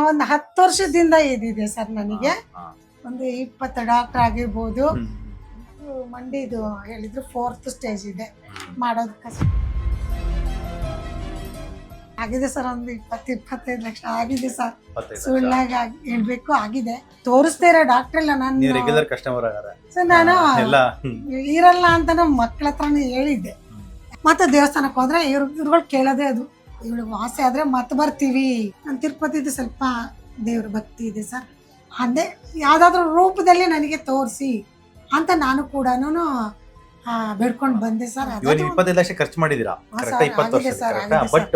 ಒಂದು 10 ವರ್ಷದಿಂದ ಇದಿದೆ ಸರ್ ನನಗೆ. ಒಂದು 20 ಡಾಕ್ಟರ್ ಆಗಿರ್ಬೋದು. ಮಂಡಿದು ಹೇಳಿದ್ರು 4th ಸ್ಟೇಜ್ ಇದೆ, ಮಾಡೋದು ಕಷ್ಟ ಆಗಿದೆ ಸರ್. ಒಂದು 20-25 ಲಕ್ಷ ಆಗಿದೆ ಸರ್, ಸುಳ್ಳಾಗ ಹೇಳ್ಬೇಕು ಆಗಿದೆ. ತೋರಿಸ್ತಾ ಇರೋ ಡಾಕ್ಟರ್ ಇಲ್ಲ ನಾನು, ರೆಗ್ಯುಲರ್ ಕಸ್ಟಮರ್ ಆಗಾರೆ ಸರ್. ನಾನು ಇರಲ್ಲ ಅಂತ ನಮ್ಮ ಮಕ್ಕಳ ಹತ್ರನೇ ಹೇಳಿದ್ದೆ. ಮತ್ತೆ ದೇವಸ್ಥಾನಕ್ಕೆ ಹೋದ್ರೆ ಇವ್ರುಗಳು ಕೇಳೋದೇ ಅದು, ಇವಳಿಗೆ ವಾಸಿ ಆದ್ರೆ ಮತ್ತೆ ಬರ್ತೀವಿ. ನಾನು ತಿರುಪತಿದು ಸ್ವಲ್ಪ ದೇವ್ರ ಭಕ್ತಿ ಇದೆ ಸರ್. ಅದೇ ಯಾವ್ದಾದ್ರು ರೂಪದಲ್ಲಿ ನನಗೆ ತೋರಿಸಿ ಅಂತ ನಾನು ಕೂಡ ಬೇಡ್ಕೊಂಡು ಬಂದೆ ಸರ್. 25 ಲಕ್ಷ ಖರ್ಚು ಮಾಡಿದೀರಾ, 20 ವರ್ಷ. ಬಟ್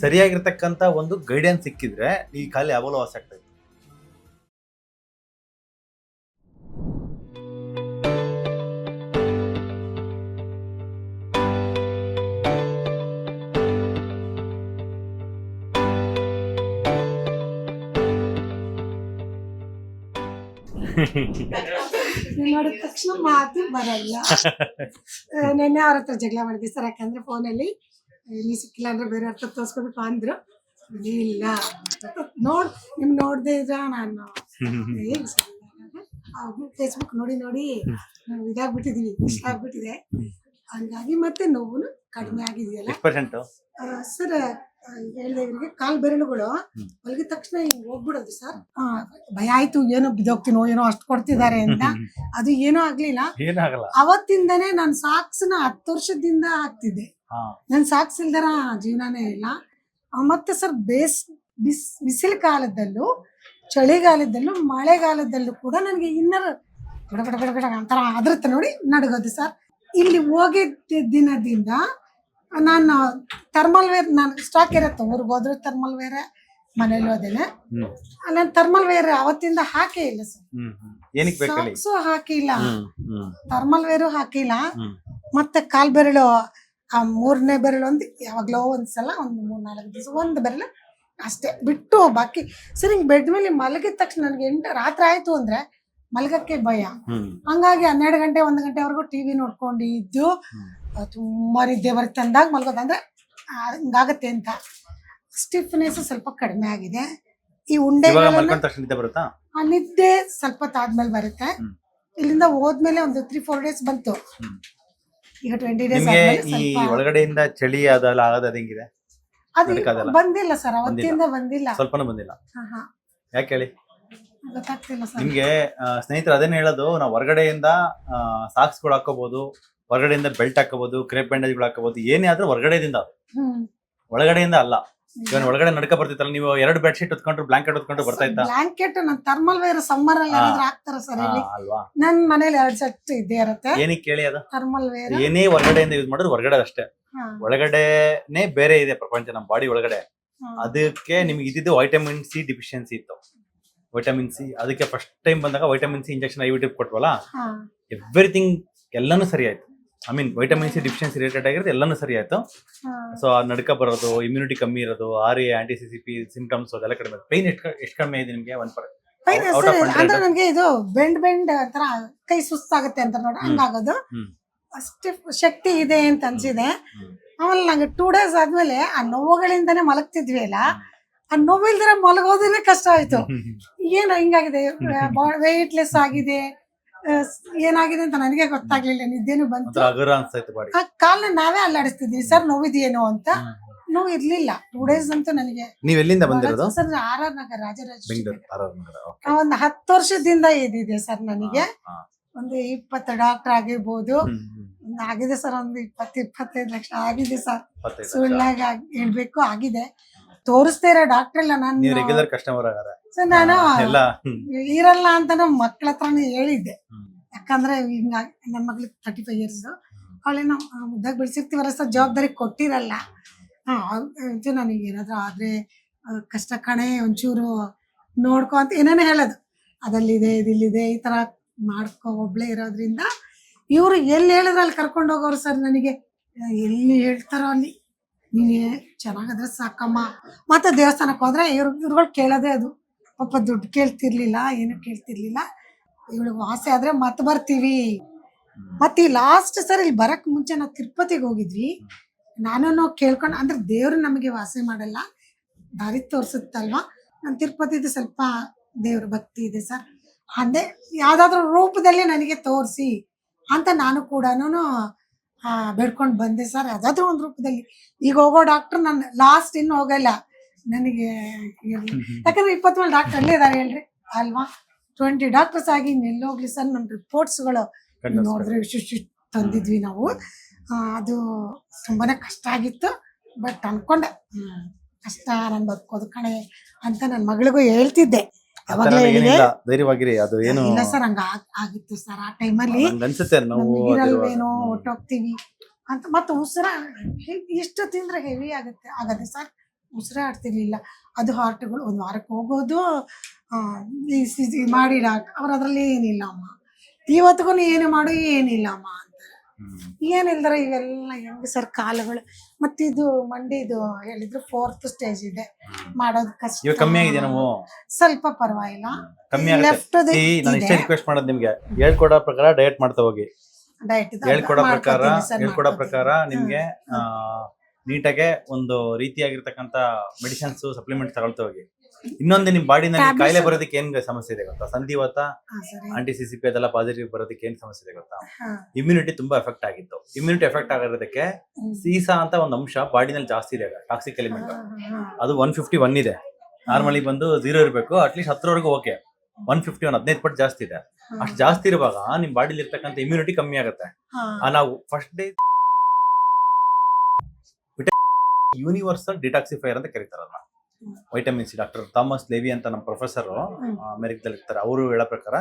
ಸರಿಯಾಗಿರ್ತಕ್ಕಂತ ಒಂದು ಗೈಡೆನ್ಸ್ ಸಿಕ್ಕಿದ್ರೆ ಈ ಕಾಲ ಯಾವಾಗಲೂ ವಾಸಿ ಆಗ್ತಾ ಇತ್ತು. ನೋಡಿದ ತಕ್ಷಣ ಮಾತು ಬರಲ್ಲ. ನೆನ್ನೆ ಅವ್ರ ಹತ್ರ ಜಗಳ ಮಾಡಿದ್ವಿ ಸರ್, ಯಾಕಂದ್ರೆ ಫೋನಲ್ಲಿ ನೀ ಸಿಕ್ಕಿಲ್ಲ ಅಂದ್ರೆ ಬೇರೆ ಹತ್ರ ತೋರ್ಸ್ಕೊಬೇಕು ಅಂದ್ರು. ಇಲ್ಲ ನಿಮ್ ನೋಡ್ದೆ ಇದ್ರ ನಾನು ಫೇಸ್ಬುಕ್ ನೋಡಿ ಇದಾಗ್ಬಿಟ್ಟಿದೀವಿ, ಇಷ್ಟ ಆಗ್ಬಿಟ್ಟಿದೆ. ಹಂಗಾಗಿ ಮತ್ತೆ ನೋವು ಕಡಿಮೆ ಆಗಿದೆಯಲ್ಲ ಸರ್. ಹೇಳ್ದೆ ಇವ್ರಿಗೆ ಕಾಲ್ ಬೆರಳುಗಳು ಮಲಗಿದ ತಕ್ಷಣ ಹಿಂಗ್ ಹೋಗ್ಬಿಡೋದು ಸರ್. ಭಯ ಆಯ್ತು, ಏನೋ ಬಿದ್ದೋಗ್ತೀನೋ ಏನೋ ಅಷ್ಟು ಕೊಡ್ತಿದ್ದಾರೆ ಅಂತ. ಅದು ಏನೋ ಆಗ್ಲಿಲ್ಲ. ಅವತ್ತಿಂದನೇ ನಾನು ಸಾಕ್ಸ್ನ 10 ವರ್ಷದಿಂದ ಹಾಕ್ತಿದ್ದೆ. ನನ್ ಸಾಕ್ಸ್ ಇಲ್ದರ ಜೀವನನೇ ಇಲ್ಲ. ಮತ್ತೆ ಸರ್ ಬಿಸಿಲು ಕಾಲದಲ್ಲೂ, ಚಳಿಗಾಲದಲ್ಲೂ, ಮಳೆಗಾಲದಲ್ಲೂ ಕೂಡ ನನಗೆ ಇನ್ನರ್ ಗಡ ಅಂತರ ಅದ್ರತ್ತ ನೋಡಿ ನಡಗೋದು ಸರ್. ಇಲ್ಲಿ ಹೋಗಿದ್ದ ದಿನದಿಂದ ನಾನು ಥರ್ಮಲ್ ವೇರ್, ನಾನು ಸ್ಟಾಕ್ ಇರತ್ತೆ, ಊರಿಗೆ ಹೋದ್ರು ಥರ್ಮಲ್ ವೇರ್, ಮನೇಲಿ ಹೋದೇನೆ. ನಾನು ಥರ್ಮಲ್ ವೇರ್ ಅವತ್ತಿಂದ ಹಾಕೇ ಇಲ್ಲ ಸರ್. ಸಾಕ್ಸು ಹಾಕಿಲ್ಲ, ಥರ್ಮಲ್ ವೇರು ಹಾಕಿಲ್ಲ. ಮತ್ತೆ ಕಾಲ್ ಬೆರಳು, ಆ 3ನೇ ಬೆರಳು ಒಂದು ಯಾವಾಗ್ಲೋ ಒಂದ್ಸಲ, ಒಂದು 3-4 ದಿವಸ ಒಂದು ಬೆರಳು ಅಷ್ಟೇ ಬಿಟ್ಟು ಬಾಕಿ ಸರ್. ಹಿಂಗ್ ಬೆಡ್ ಮೇಲೆ ಮಲಗಿದ ತಕ್ಷಣ ನನಗೆ ರಾತ್ರಿ ಆಯ್ತು ಅಂದ್ರೆ ಮಲಗಕ್ಕೆ ಭಯ. ಹಂಗಾಗಿ 12 ಗಂಟೆ 1 ಗಂಟೆವರೆಗೂ ಟಿವಿ ನೋಡ್ಕೊಂಡು ಇದ್ದು ತುಂಬಾ ನಿದ್ದೆ ಬರುತ್ತೆ ಅಂದಾಗ ಮಲ್ಗೋದಂದ್ರೆ ಹಿಂಗಾಗತ್ತೆ ಅಂತ. ಸ್ಟಿಫ್ನೆಸ್ ಸ್ವಲ್ಪ ಕಡಿಮೆ ಆಗಿದೆ. ಈ ಉಂಡೆ ನಿದ್ದೆ ಸ್ವಲ್ಪ ಆದ್ಮೇಲೆ ಬರುತ್ತೆ. ಇಲ್ಲಿಂದ ಹೋದ್ಮೇಲೆ ಒಂದು 3-4 ಡೇಸ್ ಬಂತು. ಈಗ 20 ಡೇಸ್ ಒಳಗಡೆಯಿಂದ ಚಳಿ ಅದೆಲ್ಲ ಆಗೋದು ಹೆಂಗಿದೆ? ಅದು ಬಂದಿಲ್ಲ ಸರ್, ಅವತ್ತಿಂದ ಬಂದಿಲ್ಲ. ಸ್ವಲ್ಪನೂ ಬಂದಿಲ್ಲ. ಯಾಕೆ ಹೇಳಿ? ಗೊತ್ತಾಗ್ತಿಲ್ಲ ಸರ್. ನಿಮ್ಗೆ ಸ್ನೇಹಿತರು ಅದೇನು ಹೇಳೋದು, ನಾವು ಹೊರಗಡೆಯಿಂದ ಸಾಕ್ಸ್ಗಳು ಹಾಕೋಬಹುದು, ಹೊರಗಡೆಯಿಂದ ಬೆಲ್ಟ್ ಹಾಕೋಬಹುದು, ಕ್ರೇಪ್ ಬ್ಯಾಂಡೇಜ್ಗಳು ಹಾಕೋಬಹುದು, ಏನೇ ಆದ್ರೂ ಹೊರಗಡೆಯಿಂದ, ಒಳಗಡೆಯಿಂದ ಅಲ್ಲ. ಇವಾಗ ಒಳಗಡೆ ನಡ್ಕ ಬರ್ತಿತ್ತಲ್ಲ, ನೀವು 2 ಬೆಡ್ ಶೀಟ್ ಹೊತ್ಕೊಂಡ್ರು, ಬ್ಲಾಂಕೆಟ್ ಹೊತ್ಕೊಂಡ್ರು ಬರ್ತಾ ಇತ್ತ? ಬ್ಲಾಂಕೆಟ್ ನಾನು ಥರ್ಮಲ್ ವೇರ್ ಸಮ್ಮರ್ ಅಲ್ಲಿ ಹಾಕ್ತಾರ ಸರ್. ಇಲ್ಲಿ ನನ್ನ ಮನೇಲಿ 2 ಸೆಟ್ ಇದ್ದೇ ಇರುತ್ತೆ. ಏನಕ್ಕೆ ಕೇಳಿ, ಅದು ಥರ್ಮಲ್ ವೇರ್ ಏನೇ ಹೊರಗಡೆಯಿಂದ ಯೂಸ್ ಮಾಡಿದ್ರು ಹೊರಗಡೆ ಅಷ್ಟೇ. ಒಳಗಡೆನೆ ಬೇರೆ ಇದೆ ಪ್ರಪಂಚ, ನಮ್ಮ ಬಾಡಿ ಒಳಗಡೆ. ಅದಕ್ಕೆ ನಿಮ್ಗೆ ಇದ್ದಿದ್ದು ವೈಟಮಿನ್ ಸಿ ಡಿಫಿಷಿಯನ್ಸಿ ಇತ್ತು. ವೈಟಮಿನ್ ಸಿ, ಅದಕ್ಕೆ ಫಸ್ಟ್ ಟೈಮ್ ಬಂದಾಗ vitamin C injection IV drip ಕೊಟ್ವಲ್ಲ, ಎವ್ರಿಥಿಂಗ್ ಎಲ್ಲಾನು ಸರಿ ಆಯ್ತು. I mean vitamin C deficiency related ಆಗಿರೋದು ಎಲ್ಲಾನು ಸರಿ ಆಯ್ತು. ಸೊ ನಡ್ಕ ಬರೋದು, ಇಮ್ಯುನಿಟಿ ಕಮ್ಮಿ ಇರೋದು, RA ಆಂಟಿ-CCP ಸಿಂಪ್ಟಮ್ಸ್ ಅದೆಲ್ಲ ಕಡಿಮೆ. ಪೈನ್ ಎಷ್ಟು ಕಡಿಮೆ ಇದೆ ನಿಮ್ಗೆ? 1% ಅಂದ್ರೆ ನನಗೆ ಇದು ಬೆಂಡ್ ತರ ಕೈ ಸುಸ್ತಾಗುತ್ತೆ ಅಂತ ನೋಡಿ ಹಂಗಾಗೋದು. ಅಷ್ಟೇ ಶಕ್ತಿ ಇದೆ ಅಂತ ಅನ್ಸಿದೆ. ಆಮೇಲೆ ನಂಗೆ 2 ಡೇಸ್ ಆದ್ಮೇಲೆ ಆ ನೋವುಗಳಿಂದಾನೇ ಮಲಗ್ತಿದ್ವಿ ಅಲ್ಲ, ಆ ನೋವಿಲ್ದಿರ ಮಲಗೋದೇ ಕಷ್ಟ ಆಯ್ತು. ಏನು ಹಿಂಗಾಗಿದೆ, ವೆಯ್ಟ್ಲೆಸ್ ಆಗಿದೆ, ಏನಾಗಿದೆ ಅಂತ ನನಗೆ ಗೊತ್ತಾಗ್ಲಿಲ್ಲ. ನಿದ್ದೆನು ಬಂತು, ಕಾಲ್ನ ನಾವೇ ಅಲ್ಲಾಡಿಸ್ತಿದ್ವಿ ಸರ್. ನೋವಿದೆಯೇನೋ ಅಂತ. ನೋವು ಇರ್ಲಿಲ್ಲ 2 ಡೇಸ್ ಅಂತೂ ನನಗೆ. ನೀವು ಎಲ್ಲಿಂದ ಬಂದಿರೋದು ಸರ್? RR ನಗರ, ರಾಜರಾಜ. ಒಂದು 10 ವರ್ಷದಿಂದ ಇದಿದೆ ಸರ್ ನನಗೆ. ಒಂದು 20 ಡಾಕ್ಟರ್ ಆಗಿರ್ಬೋದು. ಆಗಿದೆ ಸರ್, ಒಂದು 20-25 ಲಕ್ಷ ಆಗಿದೆ ಸರ್, ಸುಳ್ಳಾಗ ಹೇಳ್ಬೇಕು ಆಗಿದೆ. ತೋರಿಸ್ತಾ ಇರೋ ಡಾಕ್ಟರ್ ಇಲ್ಲ ನಾನು, ರೆಗ್ಯುಲರ್ ಕಸ್ಟಮರ್ ಆಗಾರೆ ಸರ್. ನಾನು ಇರಲ್ಲ ಅಂತ ನಮ್ಮ ಮಕ್ಕಳ ಹತ್ರನೇ ಹೇಳಿದ್ದೆ. ಯಾಕಂದ್ರೆ ಹಿಂಗ ನನ್ನ ಮಗ್ಳಿಗೆ 35 ಇಯರ್ಸ್, ಅವಳೇನೋ ಮುದ್ದಾಗಿ ಬೆಳೆಸಿರ್ತೀವಲ್ಲ ಸರ್, ಜವಾಬ್ದಾರಿ ಕೊಟ್ಟಿರಲ್ಲ. ನನಗೆ ಏನಾದ್ರು ಆದ್ರೆ ಕಷ್ಟ ಕಣೆ, ಒಂಚೂರು ನೋಡ್ಕೊ ಅಂತ ಏನೇನೋ ಹೇಳೋದು. ಅದಲ್ಲಿದೆ, ಇದಿಲ್ಲಿದೆ, ಈ ತರ ಮಾಡ್ಕೊ, ಒಬ್ಳೇ ಇರೋದ್ರಿಂದ. ಇವ್ರು ಎಲ್ಲಿ ಹೇಳಿದ್ರೆ ಅಲ್ಲಿ ಕರ್ಕೊಂಡು ಹೋಗೋರು ಸರ್. ನನಗೆ ಎಲ್ಲಿ ಹೇಳ್ತಾರೋ ಅಲ್ಲಿ ನೀನೇ ಚೆನ್ನಾಗಾದ್ರೆ ಸಾಕಮ್ಮ. ಮತ್ತೆ ದೇವಸ್ಥಾನಕ್ಕೆ ಹೋದ್ರೆ ಇವ್ರುಗಳು ಕೇಳೋದೇ ಅದು. ಪಾಪ ದುಡ್ಡು ಕೇಳ್ತಿರ್ಲಿಲ್ಲ, ಏನು ಕೇಳ್ತಿರ್ಲಿಲ್ಲ. ಇವಳಿಗೆ ವಾಸಿ ಆದ್ರೆ ಮತ್ತೆ ಬರ್ತೀವಿ. ಮತ್ತೆ ಈ ಲಾಸ್ಟ್ ಸರ್ ಇಲ್ಲಿ ಬರಕ್ ಮುಂಚೆ ನಾವು ತಿರುಪತಿಗೆ ಹೋಗಿದ್ವಿ. ನಾನು ಕೇಳ್ಕೊಂಡು, ಅಂದ್ರೆ ದೇವ್ರು ನಮಗೆ ವಾಸಿ ಮಾಡಲ್ಲ, ದಾರಿ ತೋರ್ಸುತ್ತಲ್ವಾ. ನಾನು ತಿರುಪತಿದು ಸ್ವಲ್ಪ ದೇವ್ರ ಭಕ್ತಿ ಇದೆ ಸರ್. ಅದೇ ಯಾವ್ದಾದ್ರು ರೂಪದಲ್ಲಿ ನನಗೆ ತೋರಿಸಿ ಅಂತ ನಾನು ಕೂಡ ಬೇಡ್ಕೊಂಡು ಬಂದೆ ಸರ್. ಯಾವ್ದಾದ್ರು ಒಂದು ರೂಪದಲ್ಲಿ. ಈಗ ಹೋಗೋ ಡಾಕ್ಟರ್ ನಾನು ಲಾಸ್ಟ್ ಇನ್ನು ಹೋಗಲ್ಲ ನನಗೆ. ಯಾಕಂದ್ರೆ 27 ಡಾಕ್ಟರ್ ಅಲ್ಲೇ ಇದಾರೆ ಹೇಳ್ರಿ ಅಲ್ವಾ. 20 ಡಾಕ್ಟರ್ಸ್ ಆಗಿ ಎಲ್ಲೋಗ್ಲಿ ಸರ್. ನಮ್ಮ ರಿಪೋರ್ಟ್ಸ್ಗಳು ನೋಡಿದ್ರೆ ಇಷ್ಟು ತಂದಿದ್ವಿ ನಾವು. ಅದು ತುಂಬಾನೇ ಕಷ್ಟ ಆಗಿತ್ತು. ಬಟ್ ಅನ್ಕೊಂಡೆ ಕಷ್ಟ ನನ್ ಬದುಕೋದು ಕಣೆ ಅಂತ ನನ್ನ ಮಗಳಿಗೂ ಹೇಳ್ತಿದ್ದೆ. ಯಾವಾಗ್ಲೂ ಹೇಳಿದೆ ಧೈರ್ಯವಾಗಿರಿ. ಅದು ಏನು ಇಲ್ಲ ಸರ್, ಹಂಗ ಆಗಿತ್ತು ಸರ್. ಆ ಟೈಮಲ್ಲಿ ಅನ್ಸುತ್ತೆ ನಾವು ಇರಲ್ವೇನೋ ಹೊಟ್ಟೋಗ್ತೀವಿ ಅಂತ. ಮತ್ತೆ ಉಸಿರ ಎಷ್ಟು ತಿಂದ್ರೆ ಹೆವಿ ಆಗತ್ತೆ ಸರ್. ಉಸಿರೇ ಆಡ್ತಿರ್ಲಿಲ್ಲ. ಅದು ಹಾರ್ಟ್ಗಳು ಒಂದ್ ವಾರಕ್ಕೆ ಹೋಗೋದು ಮಾಡಿ ಅವ್ರ ಅದ್ರಲ್ಲಿ ಏನಿಲ್ಲ ಅಮ್ಮ, ಇವತ್ತಿಗೂ ಏನು ಮಾಡು ಏನಿಲ್ಲ ಅಮ್ಮ ಅಂತಾರೆ. ಏನಿಲ್ದ್ರೆ ಇವೆಲ್ಲ ಹೆಂಗ್ ಸರ್ ಕಾಲುಗಳು. ಮತ್ತಿದು ಮಂಡಿದು ಹೇಳಿದ್ರು 4th ಸ್ಟೇಜ್ ಇದೆ, ಮಾಡೋದು ಕಷ್ಟ. ಕಮ್ಮಿ ಆಗಿದೆ, ನಾವು ಸ್ವಲ್ಪ ಪರವಾಗಿಲ್ಲ. ಕಮ್ಮಿ ಆಗುತ್ತೆ. ನಾನು ಇಷ್ಟೇ ರಿಕ್ವೆಸ್ಟ್ ಮಾಡೋದು ನಿಮ್ಗೆ, ಹೇಳ್ಕೊಡೋ ಪ್ರಕಾರ ಡಯಟ್ ಮಾಡ್ತಾ ಹೋಗಿ. ಹೇಳ್ಕೊಡೋ ಪ್ರಕಾರ ನಿಮ್ಗೆ ನೀಟಾಗೆ ಒಂದು ರೀತಿಯಾಗಿರ್ತಕ್ಕಂಥ ಮೆಡಿಸಿನ್ಸ್ ಸಪ್ಲಿಮೆಂಟ್ ತಗೊಳ್ತಾ ಹೋಗಿ. ಇನ್ನೊಂದು ನಿಮ್ ಬಾಡಿನಲ್ಲಿ ಕಾಯಿಲೆ ಬರೋದಕ್ಕೆ ಏನ್ ಸಮಸ್ಯೆ ಇದೆ ಗೊತ್ತಾ? ಸಂಧಿವಾತ, ANT-CCP ಅದೆಲ್ಲ ಪಾಸಿಟಿವ್ ಬರೋದಕ್ಕೆ ಏನ್ ಸಮಸ್ಯೆ ಇದೆ ಗೊತ್ತಾ? ಇಮ್ಯುನಿಟಿ ತುಂಬಾ ಎಫೆಕ್ಟ್ ಆಗಿತ್ತು. ಇಮ್ಯುನಿಟಿ ಎಫೆಕ್ಟ್ ಆಗಿರೋದಕ್ಕೆ ಸೀಸಾ ಅಂತ ಒಂದು ಅಂಶ ಬಾಡಿನಲ್ಲಿ ಜಾಸ್ತಿ ಇದೆ, ಟಾಕ್ಸಿಕ್ ಎಲಿಮೆಂಟ್. ಅದು 151 ಇದೆ. ನಾರ್ಮಲಿ ಬಂದು 0 ಇರಬೇಕು, ಅಟ್ಲೀಸ್ಟ್ 10ವರೆಗೂ ಓಕೆ. 151 15 ಪಟ್ಟು ಜಾಸ್ತಿ ಇದೆ. ಅಷ್ಟು ಜಾಸ್ತಿ ಇರುವಾಗ ನಿಮ್ ಬಾಡಿಲಿ ಇರ್ತಕ್ಕಂಥ ಇಮ್ಯುನಿಟಿ ಕಮ್ಮಿ ಆಗುತ್ತೆ. ನಾವು ಫಸ್ಟ್ ಡೇ ಯೂನಿವರ್ಸಲ್ ಡಿಟಾಕ್ಸಿಫೈಯರ್ ಅಂತ ಕರೀತಾರೆ ಅದನ್ನ. Vitamin C doctor Thomas Levi ಅಂತ ನಮ್ಮ ಪ್ರೊಫೆಸರ್ ಅಮೆರಿಕದಲ್ಲಿ ಇರ್ತಾರೆ. ಅವರು ಹೇಳೋ ಪ್ರಕಾರ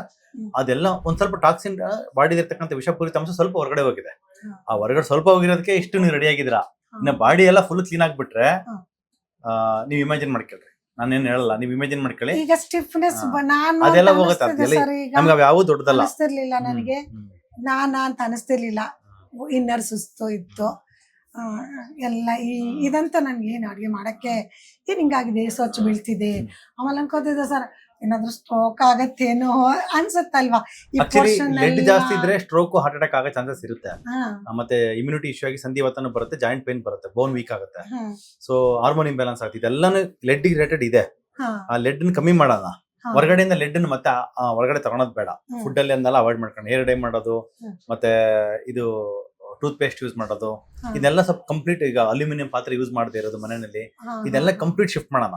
ಅದೆಲ್ಲ ಒಂದ್ ಸ್ವಲ್ಪ ಟಾಕ್ಸಿನ್ ಬಾಡಿ ಇರ್ತಕ್ಕಂಥ ವಿಷಪೂರಿತ ಅಂಶ ಸ್ವಲ್ಪ ಹೊರಗಡೆ ಹೋಗಿದೆ. ಆ ಹೊರಗಡೆ ಸ್ವಲ್ಪ ಹೋಗಿರೋದಕ್ಕೆ ಇಷ್ಟು ನೀವು ರೆಡಿ ಆಗಿದ್ದೀರಾ. ಇನ್ನ ಬಾಡಿ ಎಲ್ಲ ಫುಲ್ ಕ್ಲೀನ್ ಆಗ್ಬಿಟ್ರೆ ನೀವ್ ಇಮ್ಯಾಜಿನ್ ಮಾಡ್ಕೊಳ್ರಿ, ನಾನೇನು ಹೇಳಲ್ಲ, ನೀವ್ ಇಮ್ಯಾಜಿನ್ ಮಾಡ್ಕೊಳ್ಳಿ. ಈಗ ಸ್ಟಿಫ್ನೆಸ್ ಅದೆಲ್ಲ ಹೋಗುತ್ತೆ. ನಮ್ಗೆ ಅವು ಯಾವುದು ದೊಡ್ಡದಲ್ಲ. ಅನಿಸ್ತಿರ್ಲಿಲ್ಲ ನನಗೆ, ಅಂತ ಅನಿಸ್ತಿರ್ಲಿಲ್ಲ. ಇನ್ನರ್ ಸುಸ್ತು ಇತ್ತು ಎಲ್ಲ. ಇದಂತ ನನ್ಗೆ ಏನು ಅಡುಗೆ ಮಾಡಕ್ಕೆ ಏನ್ ಹಿಂಗಾಗಿದೆ, ಸ್ವಚ್ಛ ಬೀಳ್ತಿದೆ. ಆಮೇಲೆ ಅನ್ಕೋತಿದ್ದೆ ಸರ್ ಏನಾದ್ರು ಸ್ಟ್ರೋಕ್ ಆಗತ್ತೇನೋ ಅನ್ಸತ್ತಲ್ವಾ. ಬ್ಲಡ್ ಜಾಸ್ತಿ ಇದ್ರೆ ಸ್ಟ್ರೋಕ್, ಹಾರ್ಟ್ ಅಟ್ಯಾಕ್ ಆಗೋ ಚಾನ್ಸಸ್ ಇರುತ್ತೆ. ಮತ್ತೆ ಇಮ್ಯುನಿಟಿ ಇಶ್ಯೂ ಆಗಿ ಸಂಧಿವಾತನೂ ಬರುತ್ತೆ, ಜಾಯಿಂಟ್ ಪೇನ್ ಬರುತ್ತೆ, ಬೋನ್ ವೀಕ್ ಆಗುತ್ತೆ. ಸೊ ಹಾರ್ಮೋನ್ ಇಂಬ್ಯಾಲೆನ್ಸ್ ಆಗುತ್ತೆ. ಇದೆಲ್ಲಾನು ಲೆಡ್ ರಿಲೇಟೆಡ್ ಇದೆ. ಆ ಲೆಡ್ ಕಮ್ಮಿ ಮಾಡೋಣ. ಹೊರಗಡೆಯಿಂದ ಲೆಡ್ ಮತ್ತೆ ಹೊರಗಡೆ ತಗೊಳೋದು ಬೇಡ. ಫುಡ್ ಅಲ್ಲಿ ಅಂದೆಲ್ಲ ಅವಾಯ್ಡ್ ಮಾಡ್ಕೊಂಡು ಹೇರ್ ಡೈ ಮಾಡೋದು, ಮತ್ತೆ ಇದು ಟೂತ್ ಪೇಸ್ಟ್ ಯೂಸ್ ಮಾಡೋದು, ಇದೆಲ್ಲ ಸ್ವಲ್ಪ ಕಂಪ್ಲೀಟ್. ಈಗ ಅಲ್ಯೂಮಿನಿಯಂ ಪಾತ್ರೆ ಯೂಸ್ ಮಾಡದೇ ಇರೋದು ಮನೆಯಲ್ಲಿ, ಇದೆಲ್ಲ ಕಂಪ್ಲೀಟ್ ಶಿಫ್ಟ್ ಮಾಡೋಣ.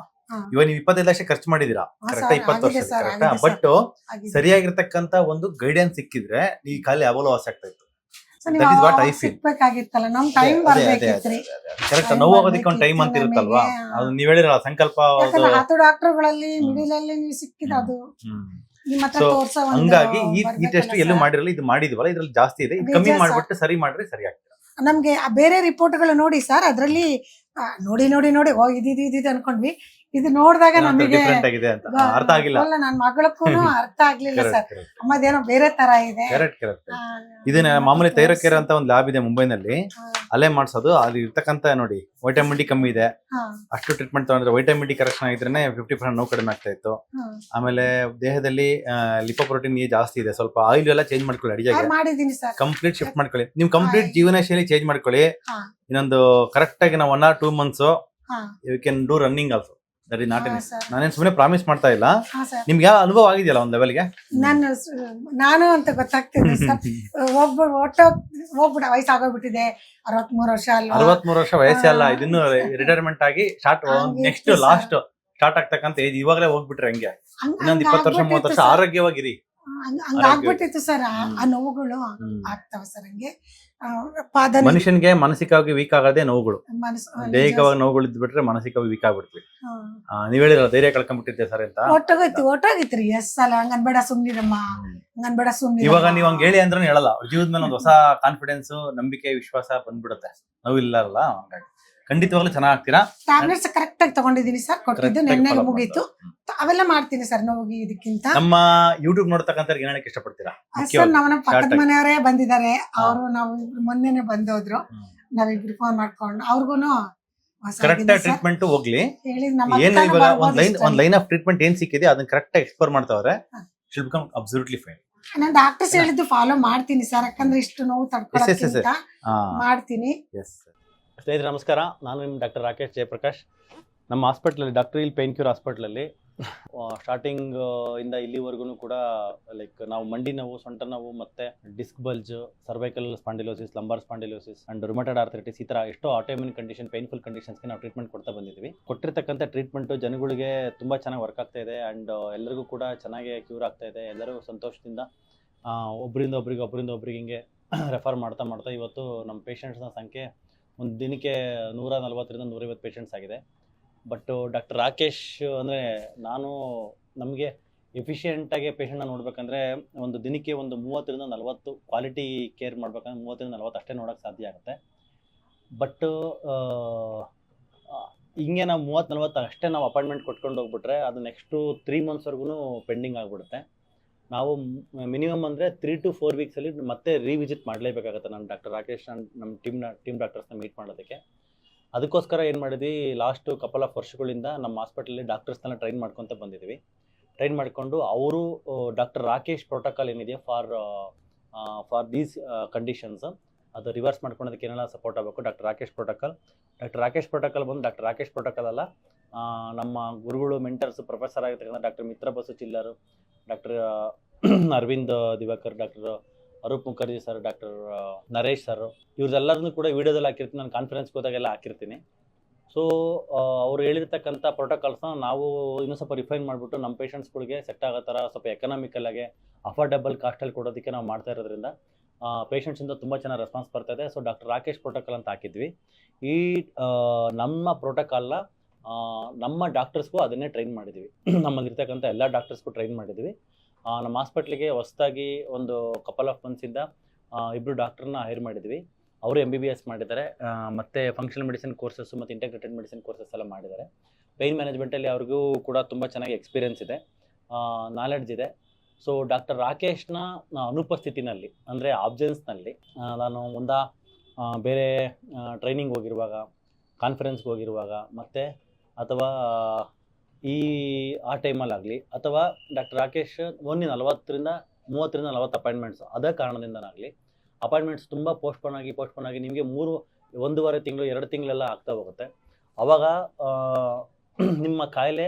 ಇವಾಗ ನೀವು 25 ಲಕ್ಷ ಖರ್ಚು ಮಾಡಿದೀರಾ, ಕರೆಕ್ಟಾ? 20 ವರ್ಷ ಕರೆಕ್ಟಾ? ಬಟ್ ಸರಿಯಾಗಿರ್ತಕ್ಕಂಥ ಒಂದು ಗೈಡೆನ್ಸ್ ಸಿಕ್ಕಿದ್ರೆ ಈ ಕಾಯಿಲೆ ಯಾವಾಗಲೂ ವಾಸಿ ಆಗ್ತಾ ಇತ್ತು. ಕರೆಕ್ಟ್. ನೋವು ಆಗೋದಕ್ಕೆ ಒಂದು ಟೈಮ್ ಅಂತ ಇರುತ್ತಲ್ವಾ, ಅದು ನೀವ್ ಹೇಳಿರಲ್ಲ ಸಂಕಲ್ಪ. ಡಾಕ್ಟರ್ಗಳಲ್ಲಿ ಮಿಡಿಲ್ ಅಲ್ಲಿ ನೀವು ಸಿಕ್ಕಿದ ಅದು. ಹಂಗಾಗಿ ಈ ಟೆಸ್ಟ್ ಎಲ್ಲೂ ಮಾಡಿರಲ್ಲ, ಇದು ಮಾಡಿದ್ವಲ್ಲ ಇದ್ರಲ್ಲಿ ಜಾಸ್ತಿ ಇದೆ. ಇದು ಕಮ್ಮಿ ಮಾಡ್ಬಿಟ್ಟು ಸರಿ ಮಾಡ್ರಿ, ಸರಿ ಆಗ್ತದೆ. ನಮ್ಗೆ ಬೇರೆ ರಿಪೋರ್ಟ್ಗಳು ನೋಡಿ ಸರ್, ಅದ್ರಲ್ಲಿ ನೋಡಿ ಓ ಇದು ಅನ್ಕೊಂಡ್ವಿ. ಇದು ನೋಡಿದಾಗ ನಮಗೆ ಅರ್ಥ ಆಗಿಲ್ಲ. ನನ್ನ ಮಗಳಕ್ಕೂ ಅರ್ಥ ಆಗ್ಲಿಲ್ಲ ಸರ್. ಅಮ್ಮದೇನೋ ಬೇರೆ ತರ ಇದೆ. ಇದನ್ನ ಮಾಮೂಲಿ ಥೈರೋಕೇರ್ ಅಂತ ಒಂದು ಲ್ಯಾಬ್ ಇದೆ ಮುಂಬೈನಲ್ಲಿ, ಅಲ್ಲೇ ಮಾಡ್ಸೋದು. ಅಲ್ಲಿ ಇರ್ತಕ್ಕಂಥ ನೋಡಿ ವೈಟಮಿನ್ ಡಿ ಕಮ್ಮಿ ಇದೆ, ಅಷ್ಟು ಟ್ರೀಟ್ಮೆಂಟ್ ತಗೊಂಡ್ರೆ ವೈಟಮಿನ್ ಡಿ ಕರೆಕ್ಷನ್ ಆಗಿದ್ರೆ 50% ನೋವು ಕಡಿಮೆ ಆಗ್ತಾ ಇತ್ತು. ಆಮೇಲೆ ದೇಹದಲ್ಲಿ ಲಿಪೋಪ್ರೋಟೀನ್ ಜಾಸ್ತಿ ಇದೆ. ಸ್ವಲ್ಪ ಆಯಿಲ್ ಎಲ್ಲ ಚೇಂಜ್ ಮಾಡ್ಕೊಳ್ಳಿ, ಅಡಿಗೆಗೆ ಕಂಪ್ಲೀಟ್ ಶಿಫ್ಟ್ ಮಾಡ್ಕೊಳ್ಳಿ. ನೀವು ಕಂಪ್ಲೀಟ್ ಜೀವನ ಶೈಲಿ ಚೇಂಜ್ ಮಾಡ್ಕೊಳ್ಳಿ. ಇನ್ನೊಂದು ಕರೆಕ್ಟ್ ಆಗಿ ನಾವು 1 or 2 months you can do running also. That is not an. ನಾನೇನ್ ಸುಮ್ಮನೆ ಪ್ರಾಮಿಸ್ ಮಾಡ್ತಾ ಇಲ್ಲ. ನಿಮ್ಗೆ ಯಾವ ಅನುಭವ ಆಗಿದೆಯಲ್ಲ ಒಂದ್ ಲೆವೆಲ್ಗೆ? ನಾನು ಅಂತ ಗೊತ್ತಾಗ್ತಿದೆ ಸರ್. ಹೋಗ್ಬಿಡ ವಯಸ್ಸಾಗೋಗ್ಬಿಟ್ಟಿದೆ. 63 ವರ್ಷ ಅಲ್ಲ, 63 ವರ್ಷ ವಯಸ್ಸೇ ಅಲ್ಲ. ಇದನ್ನು ರಿಟೈರ್ಮೆಂಟ್ ಆಗಿ ನೆಕ್ಸ್ಟ್ ಲಾಸ್ಟ್ ಸ್ಟಾರ್ಟ್ ಆಗ್ತಕ್ಕಂತ ಏಜ್. ಇವಾಗಲೇ ಹೋಗ್ಬಿಟ್ರೆ ಹಂಗೆ ಇನ್ನೊಂದ್ 20 ವರ್ಷ 30 ವರ್ಷ ಆರೋಗ್ಯವಾಗಿರಿ. ಹಂಗಾಗ್ಬಿಟ್ಟಿತ್ತು ಸರ್. ಆ ನೋವುಗಳು ಆಗ್ತಾವ ಸರ್. ಹಂಗೆ ಮನುಷ್ಯನ್ಗೆ ಮಾನಸಿಕವಾಗಿ ವೀಕ್ ಆಗದೆ ನೋವುಗಳು. ದೈಹಿಕವಾಗಿ ನೋವುಗಳು ಇದ್ಬಿಟ್ರೆ ಮಾನಸಿಕವಾಗಿ ವೀಕ್ ಆಗ್ಬಿಡ್ತೀವಿ. ನೀವ್ ಹೇಳಿರಲ್ಲ ಧೈರ್ಯ ಕಳ್ಕೊಂಡ್ಬಿಟ್ಟಿದ್ದೆ ಸರ್ ಅಂತ. ಒಟ್ಟಾಗೈತ್ರಿ. ಎಸ್ ಅಲ್ಲ ಹಂಗನ್ಬೇಡ ಸುಮ್ನಿರಮ್ಮ, ಹಂಗನ್ಬೇಡ ಸುಮ್ನಿ. ಇವಾಗ ನೀವ್ ಹಂಗ ಹೇಳಿ ಅಂದ್ರೂ ಹೇಳಲ್ಲ. ಜೀವದ ಮೇಲೆ ಒಂದು ಹೊಸ ಕಾನ್ಫಿಡೆನ್ಸ್, ನಂಬಿಕೆ, ವಿಶ್ವಾಸ ಬಂದ್ಬಿಡುತ್ತೆ. ನೋವಿಲ್ಲಲ್ಲ, ಹಂಗಾಗಿ ಖಂಡಿತವಾಗ್ಲೂ ಚೆನ್ನಾಗ್ತೀರಾ. ಟ್ಯಾಬ್ಲೆಟ್ಸ್ ಕರೆಕ್ಟ್ ಆಗಿ ತಗೊಂಡಿದೀನಿ ಸರ್, ಕೊಟ್ಟಿದ್ದು ನೆನ್ನೆ ಮುಗೀತು. ಅವೆಲ್ಲ ಮಾಡ್ತೀನಿ ಸರ್ ನೋವಿಗೆ. ಇದಕ್ಕಿಂತ ನಮ್ಮ ಯೂಟ್ಯೂಬ್ ನೋಡ್ತಕ್ಕಂಥ ಏನ್ ಹೇಳಕ್ ಇಷ್ಟಪಡ್ತೀರಾ ಸರ್? ನಮ್ಮ ಪಕ್ಕದ ಮನೆಯವರೇ ಬಂದಿದ್ದಾರೆ. ಅವರು ನಾವು ಮೊನ್ನೆನೆ ಬಂದೋದ್ರು. ನಾವಿಬ್ರು ಫೋನ್ ಮಾಡ್ಕೊಂಡು ಅವ್ರಿಗೂನು ಕರೆಕ್ಟ್ ಟ್ರೀಟ್ಮೆಂಟ್ ಹೋಗ್ಲಿ. ಏನು ಇವಾಗ ಒಂದ್ ಲೈನ್ ಆಫ್ ಟ್ರೀಟ್ಮೆಂಟ್ ಏನ್ ಸಿಕ್ಕಿದೆ ಅದನ್ನ ಕರೆಕ್ಟ್ ಎಕ್ಸ್ಪ್ಲೋರ್ ಮಾಡ್ತಾವ್ರೆ. Should become absolutely fine. ನಾನು ಡಾಕ್ಟರ್ಸ್ ಹೇಳಿದ್ದು ಫಾಲೋ ಮಾಡ್ತೀನಿ ಸರ್, ಯಾಕಂದ್ರೆ ಇಷ್ಟು ನೋವು ತಡ್ಕೊಳಕ್ಕಿಂತ ಮಾಡ್ತೀನಿ. ಸ್ನೇಹಿತರೆ ನಮಸ್ಕಾರ, ನಾನು ನಿಮ್ಮ ಡಾಕ್ಟರ್ ರಾಕೇಶ್ ಜಯಪ್ರಕಾಶ್. ನಮ್ಮ ಹಾಸ್ಪಿಟ್ಲಲ್ಲಿ ಡಾಕ್ಟರ್ ಇಲ್ ಪೇನ್ ಕ್ಯೂರ್ ಹಾಸ್ಪಿಟ್ಲಲ್ಲಿ ಸ್ಟಾರ್ಟಿಂಗ್ ಇಂದ ಇಲ್ಲಿವರೆಗೂ ಕೂಡ ಲೈಕ್ ನಾವು ಮಂಡಿ ನೋವು, ಸೊಂಟ ನೋವು, ಮತ್ತೆ disc bulge, cervical spondylosis, lumbar spondylosis and rheumatoid arthritis, ಈ ತರ ಎಷ್ಟೋ ಆಟೋಇಮ್ಯೂನ್ ಕಂಡೀಷನ್, ಪೇನ್ಫುಲ್ ಕಂಡೀಷನ್ಸ್ಗೆ ನಾವು ಟ್ರೀಟ್ಮೆಂಟ್ ಕೊಡ್ತಾ ಬಂದಿದ್ದೀವಿ. ಕೊಟ್ಟಿರ್ತಕ್ಕಂಥ ಟ್ರೀಟ್ಮೆಂಟ್ ಜನಗಳಿಗೆ ತುಂಬಾ ಚೆನ್ನಾಗಿ ವರ್ಕ್ ಆಗ್ತಾ ಇದೆ ಅಂಡ್ ಎಲ್ಲರಿಗೂ ಕೂಡ ಚೆನ್ನಾಗಿ ಕ್ಯೂರ್ ಆಗ್ತಾ ಇದೆ. ಎಲ್ಲರೂ ಸಂತೋಷದಿಂದ ಒಬ್ಬರಿಂದ ಒಬ್ರಿಗೆ ಹಿಂಗೆ ರೆಫರ್ ಮಾಡ್ತಾ ಇವತ್ತು ನಮ್ಮ ಪೇಷಂಟ್ಸ್ನ ಸಂಖ್ಯೆ ಒಂದು ದಿನಕ್ಕೆ 140ರಿಂದ 150 ಪೇಷಂಟ್ಸ್ ಆಗಿದೆ. ಬಟ್ ಡಾಕ್ಟರ್ ರಾಕೇಶ್ ಅಂದರೆ ನಮಗೆ ಎಫಿಷಿಯೆಂಟಾಗಿ ಪೇಷಂಟ್ನ ನೋಡ್ಬೇಕಂದ್ರೆ ಒಂದು ದಿನಕ್ಕೆ ಒಂದು 30ರಿಂದ 40 ಕ್ವಾಲಿಟಿ ಕೇರ್ ಮಾಡ್ಬೇಕಂದ್ರೆ 30ರಿಂದ 40 ಅಷ್ಟೇ ನೋಡೋಕ್ಕೆ ಸಾಧ್ಯ ಆಗುತ್ತೆ. ಬಟ್ ಹಿಂಗೆ ನಾವು 30-40 ಅಷ್ಟೇ ನಾವು ಅಪಾಯಿಂಟ್ಮೆಂಟ್ ಕೊಟ್ಕೊಂಡು ಹೋಗ್ಬಿಟ್ರೆ ಅದು ನೆಕ್ಸ್ಟು 3 ಮಂತ್ಸ್ವರೆಗೂ ಪೆಂಡಿಂಗ್ ಆಗಿಬಿಡುತ್ತೆ. ನಾವು ಮಿನಿಮಮ್ ಅಂದರೆ 3 to 4 ವೀಕ್ಸಲ್ಲಿ ಮತ್ತೆ ರಿವಿಸಿಟ್ ಮಾಡಲೇಬೇಕಾಗುತ್ತೆ ನಾನು ಡಾಕ್ಟರ್ ರಾಕೇಶ್ ನಮ್ಮ ಟೀಮ್ ಡಾಕ್ಟರ್ಸ್ನ ಮೀಟ್ ಮಾಡೋದಕ್ಕೆ. ಅದಕ್ಕೋಸ್ಕರ ಏನು ಮಾಡಿದ್ವಿ, ಲಾಸ್ಟು ಕಪಲ್ ಆಫ್ ವರ್ಷಗಳಿಂದ ನಮ್ಮ ಹಾಸ್ಪಿಟಲಲ್ಲಿ ಡಾಕ್ಟರ್ಸ್ನೆಲ್ಲ ಟ್ರೈನ್ ಮಾಡ್ಕೊತ ಬಂದಿದ್ವಿ. ಟ್ರೈನ್ ಮಾಡಿಕೊಂಡು ಅವರು ಡಾಕ್ಟರ್ ರಾಕೇಶ್ ಪ್ರೋಟೋಕಾಲ್ ಏನಿದೆಯೋ ಫಾರ್ ದೀಸ್ ಕಂಡೀಷನ್ಸ್ ಅದು ರಿವರ್ಸ್ ಮಾಡ್ಕೊಳೋದಕ್ಕೆ ಏನೆಲ್ಲ ಸಪೋರ್ಟ್ ಆಗಬೇಕು, ಡಾಕ್ಟರ್ ರಾಕೇಶ್ ಪ್ರೋಟೋಕಾಲ್ ಬಂದು ಡಾಕ್ಟರ್ ರಾಕೇಶ್ ಪ್ರೋಟೋಕಾಲ್ ಅಲ್ಲ, ನಮ್ಮ ಗುರುಗಳು ಮೆಂಟರ್ಸ್ ಪ್ರೊಫೆಸರ್ ಆಗಿರ್ತಕ್ಕಂಥ ಡಾಕ್ಟರ್ ಮಿತ್ರ ಬಸು ಚಿಲ್ಲರು, doctor Aravind Diwakar, doctor Arup Mukherjee sir, doctor Naresh sir, ಇವ್ರದ್ದೆಲ್ಲರನ್ನೂ ಕೂಡ ವೀಡಿಯೋದಲ್ಲಿ ಹಾಕಿರ್ತೀನಿ, ನಾನು ಕಾನ್ಫರೆನ್ಸ್ಗೆ ಹೋದಾಗೆಲ್ಲ ಹಾಕಿರ್ತೀನಿ. ಸೊ ಅವ್ರು ಹೇಳಿರ್ತಕ್ಕಂಥ ಪ್ರೋಟೋಕಾಲ್ಸ್ನ ನಾವು ಇನ್ನೂ ಸ್ವಲ್ಪ ರಿಫೈನ್ ಮಾಡಿಬಿಟ್ಟು ನಮ್ಮ ಪೇಷಂಟ್ಸ್ಗಳಿಗೆ ಸೆಟ್ ಆಗೋ ಥರ ಸ್ವಲ್ಪ ಎಕನಾಮಿಕಲಾಗಿ ಅಫೋರ್ಡಬಲ್ ಕಾಸ್ಟಲ್ಲಿ ಕೊಡೋದಕ್ಕೆ ನಾವು ಮಾಡ್ತಾ ಇರೋದ್ರಿಂದ ಪೇಷಂಟ್ಸಿಂದ ತುಂಬ ಚೆನ್ನಾಗಿ ರೆಸ್ಪಾನ್ಸ್ ಬರ್ತಾಯಿದೆ. ಸೊ ಡಾಕ್ಟರ್ ರಾಕೇಶ್ ಪ್ರೋಟೋಕಾಲ್ ಅಂತ ಹಾಕಿದ್ವಿ. ಈ ನಮ್ಮ ಪ್ರೋಟೋಕಾಲ್ನ ನಮ್ಮ ಡಾಕ್ಟರ್ಸ್ಗೂ ಅದನ್ನೇ ಟ್ರೈನ್ ಮಾಡಿದ್ವಿ. ನಮ್ಮಲ್ಲಿರ್ತಕ್ಕಂಥ ಎಲ್ಲ ಡಾಕ್ಟರ್ಸ್ಗೂ ಟ್ರೈನ್ ಮಾಡಿದ್ವಿ. ನಮ್ಮ ಹಾಸ್ಪಿಟ್ಲಿಗೆ ಹೊಸದಾಗಿ ಒಂದು ಕಪಲ್ ಆಫ್ ಮಂತ್ಸಿಂದ 2 ಡಾಕ್ಟರ್ನ ಹೈರ್ ಮಾಡಿದ್ವಿ. ಅವರು MBBS ಮಾಡಿದ್ದಾರೆ, ಮತ್ತು ಫಂಕ್ಷನಲ್ ಮೆಡಿಸಿನ್ ಕೋರ್ಸಸ್ ಮತ್ತು ಇಂಟಗ್ರೇಟೆಡ್ ಮೆಡಿಸಿನ್ ಕೋರ್ಸಸ್ ಎಲ್ಲ ಮಾಡಿದ್ದಾರೆ. ಪೇಯ್ನ್ ಮ್ಯಾನೇಜ್ಮೆಂಟಲ್ಲಿ ಅವ್ರಿಗೂ ಕೂಡ ತುಂಬ ಚೆನ್ನಾಗಿ ಎಕ್ಸ್ಪೀರಿಯನ್ಸ್ ಇದೆ, ನಾಲೆಡ್ಜ್ ಇದೆ. ಸೊ ಡಾಕ್ಟರ್ ರಾಕೇಶ್ನ ಅನುಪಸ್ಥಿತಿನಲ್ಲಿ ಅಂದರೆ ಆಬ್ಸೆನ್ಸ್ನಲ್ಲಿ ನಾನು ಬೇರೆ ಟ್ರೈನಿಂಗ್ ಹೋಗಿರುವಾಗ, ಕಾನ್ಫರೆನ್ಸ್ಗೆ ಹೋಗಿರುವಾಗ, ಮತ್ತು ಅಥವಾ ಆ ಟೈಮಲ್ಲಾಗಲಿ ಅಥವಾ ಡಾಕ್ಟರ್ ರಾಕೇಶ್ ಓನ್ಲಿ 30ರಿಂದ 40 ಅಪಾಯಿಂಟ್ಮೆಂಟ್ಸ್ ಅದೇ ಕಾರಣದಿಂದನಾಗಲಿ ಅಪಾಯಿಂಟ್ಮೆಂಟ್ಸ್ ತುಂಬ ಪೋಸ್ಟ್ಪೋನ್ ಆಗಿ ನಿಮಗೆ 1.5 ತಿಂಗಳು 2 ತಿಂಗಳೆಲ್ಲ ಆಗ್ತಾ ಹೋಗುತ್ತೆ. ಆವಾಗ ನಿಮ್ಮ ಕಾಯಿಲೆ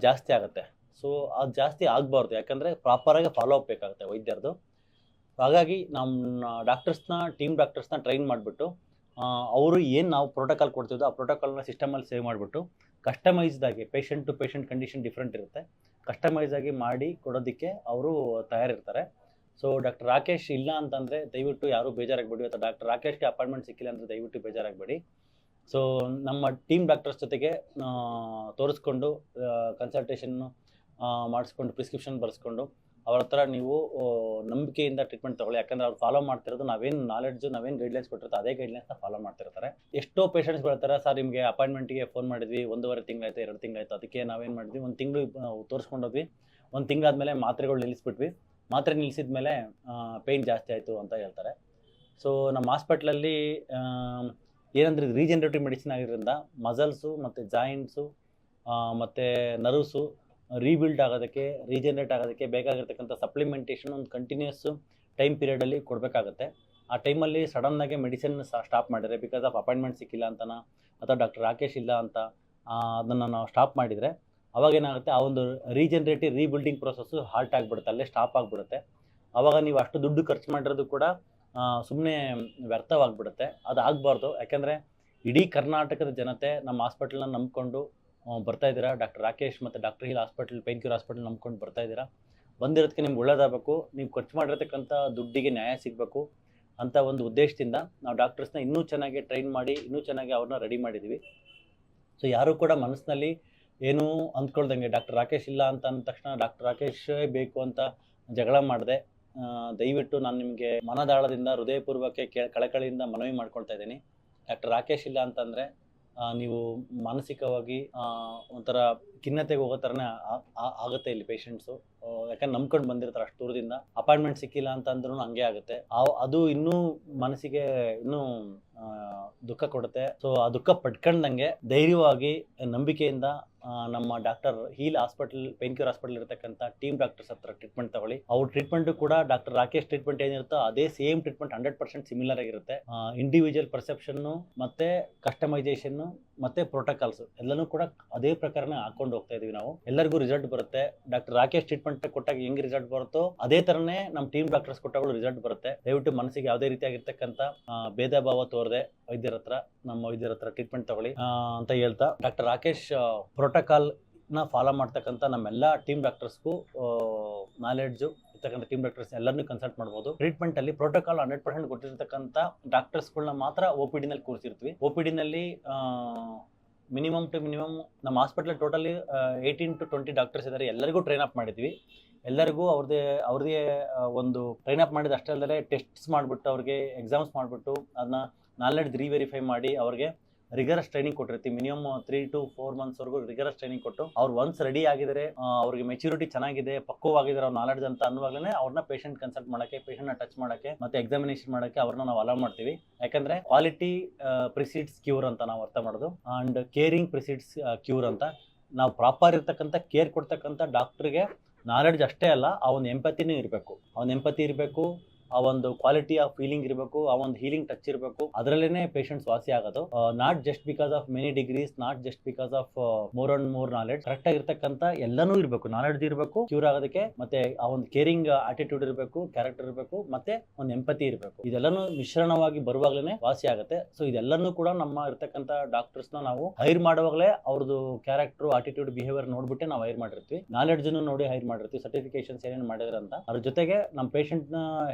ಜಾಸ್ತಿ ಆಗುತ್ತೆ. ಸೊ ಅದು ಜಾಸ್ತಿ ಆಗಬಾರ್ದು, ಯಾಕಂದರೆ ಪ್ರಾಪರಾಗಿ ಫಾಲೋ ಅಪ್ ಬೇಕಾಗುತ್ತೆ ವೈದ್ಯರದು. ಹಾಗಾಗಿ ನಮ್ಮ ಟೀಮ್ ಡಾಕ್ಟರ್ಸ್ನ ಟ್ರೈನ್ ಮಾಡಿಬಿಟ್ಟು ಅವರು ಏನು ನಾವು ಪ್ರೋಟೋಕಾಲ್ ಕೊಡ್ತಿದ್ದೋ ಆ ಪ್ರೋಟೋಕಾಲ್ನ ಸಿಸ್ಟಮಲ್ಲಿ ಸೇವ್ ಮಾಡಿಬಿಟ್ಟು ಕಸ್ಟಮೈಸ್ಡಾಗಿ patient to patient condition different ಇರುತ್ತೆ, ಕಸ್ಟಮೈಸ್ ಆಗಿ ಮಾಡಿ ಕೊಡೋದಕ್ಕೆ ಅವರು ತಯಾರಿರ್ತಾರೆ. ಸೊ ಡಾಕ್ಟರ್ ರಾಕೇಶ್ ಇಲ್ಲ ಅಂತಂದರೆ ದಯವಿಟ್ಟು ಯಾರೂ ಬೇಜಾರಾಗಬೇಡಿ, ಅಥವಾ ಡಾಕ್ಟರ್ ರಾಕೇಶ್ಗೆ ಅಪಾಯಿಂಟ್ಮೆಂಟ್ ಸಿಕ್ಕಿಲ್ಲ ಅಂದರೆ ದಯವಿಟ್ಟು ಬೇಜಾರಾಗಬೇಡಿ. ಸೊ ನಮ್ಮ ಟೀಮ್ ಡಾಕ್ಟರ್ಸ್ ಜೊತೆಗೆ ತೋರಿಸ್ಕೊಂಡು ಕನ್ಸಲ್ಟೇಷನ್ನು ಮಾಡಿಸ್ಕೊಂಡು ಪ್ರಿಸ್ಕ್ರಿಪ್ಷನ್ ಬರೆಸ್ಕೊಂಡು ಅವ್ರ ಹತ್ರ ನೀವು ನಂಬಿಕೆಯಿಂದ ಟ್ರೀಟ್ಮೆಂಟ್ ತೊಗೊಳ್ಳಿ. ಯಾಕಂದರೆ ಅವ್ರು ಫಾಲೋ ಮಾಡ್ತಿರೋದು ನಾವೇನು ಗೈಡ್ಲೈನ್ಸ್ ಕೊಟ್ಟಿರ್ತಾರೆ ಅದೇ ಗೈಡ್ಲೈನ್ಸ್ನ ಫಾಲೋ ಮಾಡ್ತಿರ್ತಾರೆ. ಎಷ್ಟೋ ಪೇಷಂಟ್ಸ್ ಬರ್ತಾರೆ, ಸರ್ ನಿಮಗೆ ಅಪಾಯಿಂಟ್ಮೆಂಟಿಗೆ ಫೋನ್ ಮಾಡಿದ್ವಿ, 1.5 ತಿಂಗಳಾಯ್ತು 2 ತಿಂಗಳಾಯ್ತು, ಅದಕ್ಕೆ ನಾವೇನು ಮಾಡಿದ್ವಿ 1 ತಿಂಗಳು ತೋರಿಸ್ಕೊಂಡೋದ್ವಿ, 1 ತಿಂಗಳಾದಮೇಲೆ ಮಾತ್ರೆಗಳು ನಿಲ್ಲಿಸ್ಬಿಟ್ವಿ, ಮಾತ್ರೆ ನಿಲ್ಲಿಸಿದ ಮೇಲೆ ಪೇಯ್ನ್ ಜಾಸ್ತಿ ಆಯಿತು ಅಂತ ಹೇಳ್ತಾರೆ. ಸೊ ನಮ್ಮ ಹಾಸ್ಪಿಟ್ಲಲ್ಲಿ ಏನಂದರೆ ರೀಜನರೇಟಿವ್ ಮೆಡಿಸಿನ್ ಆಗಿರೋದ್ರಿಂದ ಮಸಲ್ಸು ಮತ್ತು ಜಾಯಿಂಟ್ಸು ಮತ್ತು ನರ್ವ್ಸು ರೀಬಿಲ್ಡ್ ಆಗೋದಕ್ಕೆ, ರೀಜನರೇಟ್ ಆಗೋದಕ್ಕೆ ಬೇಕಾಗಿರ್ತಕ್ಕಂಥ ಸಪ್ಲಿಮೆಂಟೇಷನ್ ಒಂದು ಕಂಟಿನ್ಯೂಸ್ ಟೈಮ್ ಪೀರಿಯಡಲ್ಲಿ ಕೊಡಬೇಕಾಗುತ್ತೆ. ಆ ಟೈಮಲ್ಲಿ ಸಡನ್ನಾಗಿ ಮೆಡಿಸಿನ್ ಸ್ಟಾಪ್ ಮಾಡಿದರೆ ಬಿಕಾಸ್ ಆಫ್ ಅಪಾಯಿಂಟ್ಮೆಂಟ್ ಸಿಕ್ಕಿಲ್ಲ ಅಂತನಾ ಅಥವಾ ಡಾಕ್ಟರ್ ರಾಕೇಶ್ ಇಲ್ಲ ಅಂತ ಅದನ್ನು ನಾವು ಸ್ಟಾಪ್ ಮಾಡಿದರೆ ಅವಾಗೇನಾಗುತ್ತೆ, ಆ ಒಂದು ರೀಬಿಲ್ಡಿಂಗ್ ಪ್ರೊಸೆಸ್ಸು ಹಾಲ್ಟ್ ಆಗಿಬಿಡುತ್ತೆ, ಅಲ್ಲೇ ಸ್ಟಾಪ್ ಆಗಿಬಿಡುತ್ತೆ. ಆವಾಗ ನೀವು ಅಷ್ಟು ದುಡ್ಡು ಖರ್ಚು ಮಾಡಿರೋದು ಕೂಡ ಸುಮ್ಮನೆ ವ್ಯರ್ಥವಾಗ್ಬಿಡುತ್ತೆ. ಅದು ಆಗಬಾರ್ದು. ಯಾಕೆಂದರೆ ಇಡೀ ಕರ್ನಾಟಕದ ಜನತೆ ನಮ್ಮ ಹಾಸ್ಪಿಟಲ್ನ ನಂಬ್ಕೊಂಡು ಬರ್ತಾಯಿದ್ದೀರಾ, ಡಾಕ್ಟರ್ ರಾಕೇಶ್ ಮತ್ತು doctor heal hospital, pain cure hospital ನಂಬ್ಕೊಂಡು ಬರ್ತಾಯಿದ್ದೀರಾ. ಬಂದಿರೋದಕ್ಕೆ ನಿಮ್ಗೆ ಒಳ್ಳೇದಾಗಬೇಕು, ನೀವು ಖರ್ಚು ಮಾಡಿರ್ತಕ್ಕಂಥ ದುಡ್ಡಿಗೆ ನ್ಯಾಯ ಸಿಗಬೇಕು ಅಂತ ಒಂದು ಉದ್ದೇಶದಿಂದ ನಾವು ಡಾಕ್ಟರ್ಸ್ನ ಇನ್ನೂ ಚೆನ್ನಾಗಿ ಟ್ರೈನ್ ಮಾಡಿ ಇನ್ನೂ ಚೆನ್ನಾಗಿ ಅವ್ರನ್ನ ರೆಡಿ ಮಾಡಿದ್ದೀವಿ. ಸೊ ಯಾರೂ ಕೂಡ ಮನಸ್ಸಿನಲ್ಲಿ ಏನೂ ಅಂದ್ಕೊಳ್ದಂಗೆ ಡಾಕ್ಟರ್ ರಾಕೇಶ್ ಇಲ್ಲ ಅಂತ ಅಂದ ತಕ್ಷಣ ಡಾಕ್ಟರ್ ರಾಕೇಶೇ ಬೇಕು ಅಂತ ಜಗಳ ಮಾಡಿದೆ. ದಯವಿಟ್ಟು ನಾನು ನಿಮಗೆ ಮನದಾಳದಿಂದ ಹೃದಯಪೂರ್ವಕ ಕಳಕಳಿಯಿಂದ ಮನವಿ ಮಾಡ್ಕೊಳ್ತಾ ಇದ್ದೀನಿ. ಡಾಕ್ಟರ್ ರಾಕೇಶ್ ಇಲ್ಲ ಅಂತಂದರೆ ನೀವು ಮಾನಸಿಕವಾಗಿ ಒಂಥರ ಖಿನ್ನತೆಗೆ ಹೋಗೋ ಥರನೇ ಆಗುತ್ತೆ ಇಲ್ಲಿ ಪೇಷಂಟ್ಸು. ಯಾಕಂದ್ರೆ ನಂಬ್ಕೊಂಡು ಬಂದಿರ್ತಾರೆ ಅಷ್ಟು ದೂರದಿಂದ, ಅಪಾಯಿಂಟ್ಮೆಂಟ್ ಸಿಕ್ಕಿಲ್ಲ ಅಂತಂದ್ರೂ ಹಂಗೆ ಆಗುತ್ತೆ. ಅದು ಇನ್ನೂ ಮನಸ್ಸಿಗೆ ಇನ್ನೂ ದುಃಖ ಕೊಡುತ್ತೆ. ಸೊ ಆ ದುಃಖ ಪಡ್ಕೊಂಡಂಗೆ ಧೈರ್ಯವಾಗಿ ನಂಬಿಕೆಯಿಂದ ನಮ್ಮ doctor heal hospital, pain cure hospital ಇರತಕ್ಕಂಥ ಟೀಮ್ ಡಾಕ್ಟರ್ಸ್ ಹತ್ರ ಟ್ರೀಟ್ಮೆಂಟ್ ತಗೊಳ್ಳಿ. ಅವ್ರ ಟ್ರೀಟ್ಮೆಂಟು ಕೂಡ ಡಾಕ್ಟರ್ ರಾಕೇಶ್ ಟ್ರೀಟ್ಮೆಂಟ್ ಏನಿರುತ್ತೋ ಅದೇ ಸೇಮ್ ಟ್ರೀಟ್ಮೆಂಟ್ 100% ಸಿಮಿಲರ್ ಆಗಿರುತ್ತೆ. ಇಂಡಿವಿಜುವಲ್ ಪರ್ಸೆಪ್ಷನ್ನು ಮತ್ತು ಕಸ್ಟಮೈಸೇಷನ್ನು ಮತ್ತೆ ಪ್ರೋಟೋಕಾಲ್ಸ್ ಎಲ್ಲನೂ ಕೂಡ ಅದೇ ಪ್ರಕಾರನೇ ಹಾಕೊಂಡು ಹೋಗ್ತಾ ಇದೀವಿ ನಾವು. ಎಲ್ಲರಿಗೂ ರಿಸಲ್ಟ್ ಬರುತ್ತೆ. ಡಾಕ್ಟರ್ ರಾಕೇಶ್ ಟ್ರೀಟ್ಮೆಂಟ್ ಕೊಟ್ಟಾಗ ಹೆಂಗ್ ರಿಸಲ್ಟ್ ಬರುತ್ತೋ ಅದೇ ತರನೇ ನಮ್ಮ ಟೀಮ್ ಡಾಕ್ಟರ್ಸ್ ಕೊಟ್ಟಾಗಲೂ ರಿಸಲ್ಟ್ ಬರುತ್ತೆ. ದಯವಿಟ್ಟು ಮನಸ್ಸಿಗೆ ಯಾವುದೇ ರೀತಿಯಾಗಿರ್ತಕ್ಕಂಥ ಭೇದ ಭಾವ ತೋರದೆ ನಮ್ಮ ವೈದ್ಯರ ಹತ್ರ ಟ್ರೀಟ್ಮೆಂಟ್ ತಗೊಳ್ಳಿ ಅಂತ ಹೇಳ್ತಾ, ಡಾಕ್ಟರ್ ರಾಕೇಶ್ ಪ್ರೋಟೋಕಾಲ್ ನ ಫಾಲೋ ಮಾಡ್ತಕ್ಕಂಥ ನಮ್ಮೆಲ್ಲ ಟೀಮ್ ಡಾಕ್ಟರ್ಸ್ಗೂ ನಾಲೆಡ್ಜು ಇರ್ತಕ್ಕಂಥ ಟೀಮ್ ಡಾಕ್ಟರ್ಸ್ ಎಲ್ಲರನ್ನೂ ಕನ್ಸಲ್ಟ್ ಮಾಡ್ಬೋದು. ಟ್ರೀಟ್ಮೆಂಟ್ ಅಲ್ಲಿ ಪ್ರೋಟೋಕಾಲ್ 100% ಕೊಟ್ಟಿರ್ತಕ್ಕಂಥ ಡಾಕ್ಟರ್ಸ್ಗಳನ್ನ ಮಾತ್ರ OPD ನಲ್ಲಿ ಕೂರಿಸಿರ್ತೀವಿ. OPD ನಲ್ಲಿ ಮಿನಿಮಮ್ ಟು ಮಿನಿಮಮ್ ನಮ್ಮ ಹಾಸ್ಪಿಟಲ್ ಟೋಟಲಿ 18 to 20 ಡಾಕ್ಟರ್ಸ್ ಇದ್ದಾರೆ. ಎಲ್ಲರಿಗೂ ಟ್ರೈನ್ ಅಪ್ ಮಾಡಿದ್ವಿ. ಎಲ್ಲರಿಗೂ ಅವ್ರದೇ ಒಂದು ಟ್ರೈನ್ ಅಪ್ ಮಾಡಿದ ಅಷ್ಟೇ ಅಲ್ಲದೆ ಟೆಸ್ಟ್ಸ್ ಮಾಡಿಬಿಟ್ಟು ಅವ್ರಿಗೆ ಎಕ್ಸಾಮ್ಸ್ ಮಾಡಿಬಿಟ್ಟು ಅದನ್ನ ನಾಲೆಡ್ಜ್ ರಿವೆರಿಫೈ ಮಾಡಿ ಅವ್ರಿಗೆ ರಿಗರಸ್ ಟ್ರೈನಿಂಗ್ ಕೊಟ್ಟಿರ್ತೀವಿ. ಮಿನಿಮಮ್ 3 to 4 months ವರೆಗೂ ರಿಗರಸ್ ಟ್ರೈನಿಂಗ್ ಕೊಟ್ಟು ಅವ್ರು ಒನ್ಸ್ ರೆಡಿ ಆಗಿದ್ದಾರೆ, ಅವ್ರಿಗೆ ಮೆಚುರಿಟಿ ಚೆನ್ನಾಗಿದೆ, ಪಕ್ವವಾಗಿದ್ದಾರೆ ಅವ್ರ ನಾಲೆಡ್ಜ್ ಅಂತ ಅನ್ನುವಾಗಲೇ ಅವ್ರನ್ನ ಪೇಷಂಟ್ ಕನ್ಸಲ್ಟ್ ಮಾಡೋಕ್ಕೆ, ಪೇಷಂಟ್ನ ಟಚ್ ಮಾಡೋಕ್ಕೆ ಮತ್ತೆ ಎಕ್ಸಾಮಿನೇಷನ್ ಮಾಡೋಕ್ಕೆ ಅವ್ರನ್ನ ನಾವು ಅಲೋ ಮಾಡ್ತೀವಿ. ಯಾಕಂದ್ರೆ ಕ್ವಾಲಿಟಿ ಪ್ರಿಸೀಡ್ಸ್ ಕ್ಯೂರ್ ಅಂತ ನಾವು ಅರ್ಥ ಮಾಡೋದು, ಅಂಡ್ ಕೇರಿಂಗ್ ಪ್ರಿಸೀಡ್ಸ್ ಕ್ಯೂರ್ ಅಂತ. ನಾವು ಪ್ರಾಪರ್ ಇರ್ತಕ್ಕಂಥ ಕೇರ್ ಕೊಡ್ತಕ್ಕಂಥ ಡಾಕ್ಟ್ರಿಗೆ ನಾಲೆಡ್ಜ್ ಅಷ್ಟೇ ಅಲ್ಲ, ಆ ಒಂದು ಎಂಪತಿನೂ ಇರಬೇಕು. ಇರಬೇಕು, ಆ ಒಂದು ಕ್ವಾಲಿಟಿ ಆಫ್ ಫೀಲಿಂಗ್ ಇರಬೇಕು, ಆ ಒಂದು ಹೀಲಿಂಗ್ ಟಚ್ ಇರಬೇಕು. ಅದರಲ್ಲೇನೆ ಪೇಷಂಟ್ಸ್ ವಾಸಿ ಆಗೋದು. Not just because of many degrees, not just because of more and more knowledge. Correct ಆಗಿರ್ತಕ್ಕಂಥ ಎಲ್ಲನೂ ಇರಬೇಕು, ನಾಲೆಡ್ಜ್ ಇರಬೇಕು ಕ್ಯೂರ್ ಆಗೋದಕ್ಕೆ, ಮತ್ತೆ ಆ ಒಂದು ಕೇರಿಂಗ್ ಆಟಿಟ್ಯೂಡ್ ಇರಬೇಕು, ಕ್ಯಾರೆಕ್ಟರ್ ಇರಬೇಕು, ಮತ್ತೆ ಒಂದು ಎಂಪತಿ ಇರಬೇಕು. ಇದೆಲ್ಲನೂ ಮಿಶ್ರಣವಾಗಿ ಬರುವಾಗಲೇ ವಾಸಿ ಆಗುತ್ತೆ. ಸೊ ಇದೆಲ್ಲನೂ ಕೂಡ ನಮ್ಮ ಇರ್ತಕ್ಕಂಥ ಡಾಕ್ಟರ್ಸ್ ನಾವು ಹೈರ್ ಮಾಡುವಾಗಲೇ ಅವ್ರದ್ದು ಕ್ಯಾರೆಕ್ಟರ್, ಆಟಿಟ್ಯೂಡ್, ಬಿಹೇವಿಯರ್ ನೋಡ್ಬಿಟ್ಟೆ ನಾವು ಹೈರ್ ಮಾಡಿರ್ತೀವಿ. ನಾಲೆಡ್ಜ್ ನೋಡಿ ಹೈರ್ ಮಾಡಿರ್ತೀವಿ. ಸರ್ಟಿಫಿಕೇಶನ್ಸ್ ಏನೇನು ಮಾಡಿದ್ರೆ ಅಂತ ಅದ್ರ ಜೊತೆಗೆ ನಮ್ಮ ಪೇಷಂಟ್ ನ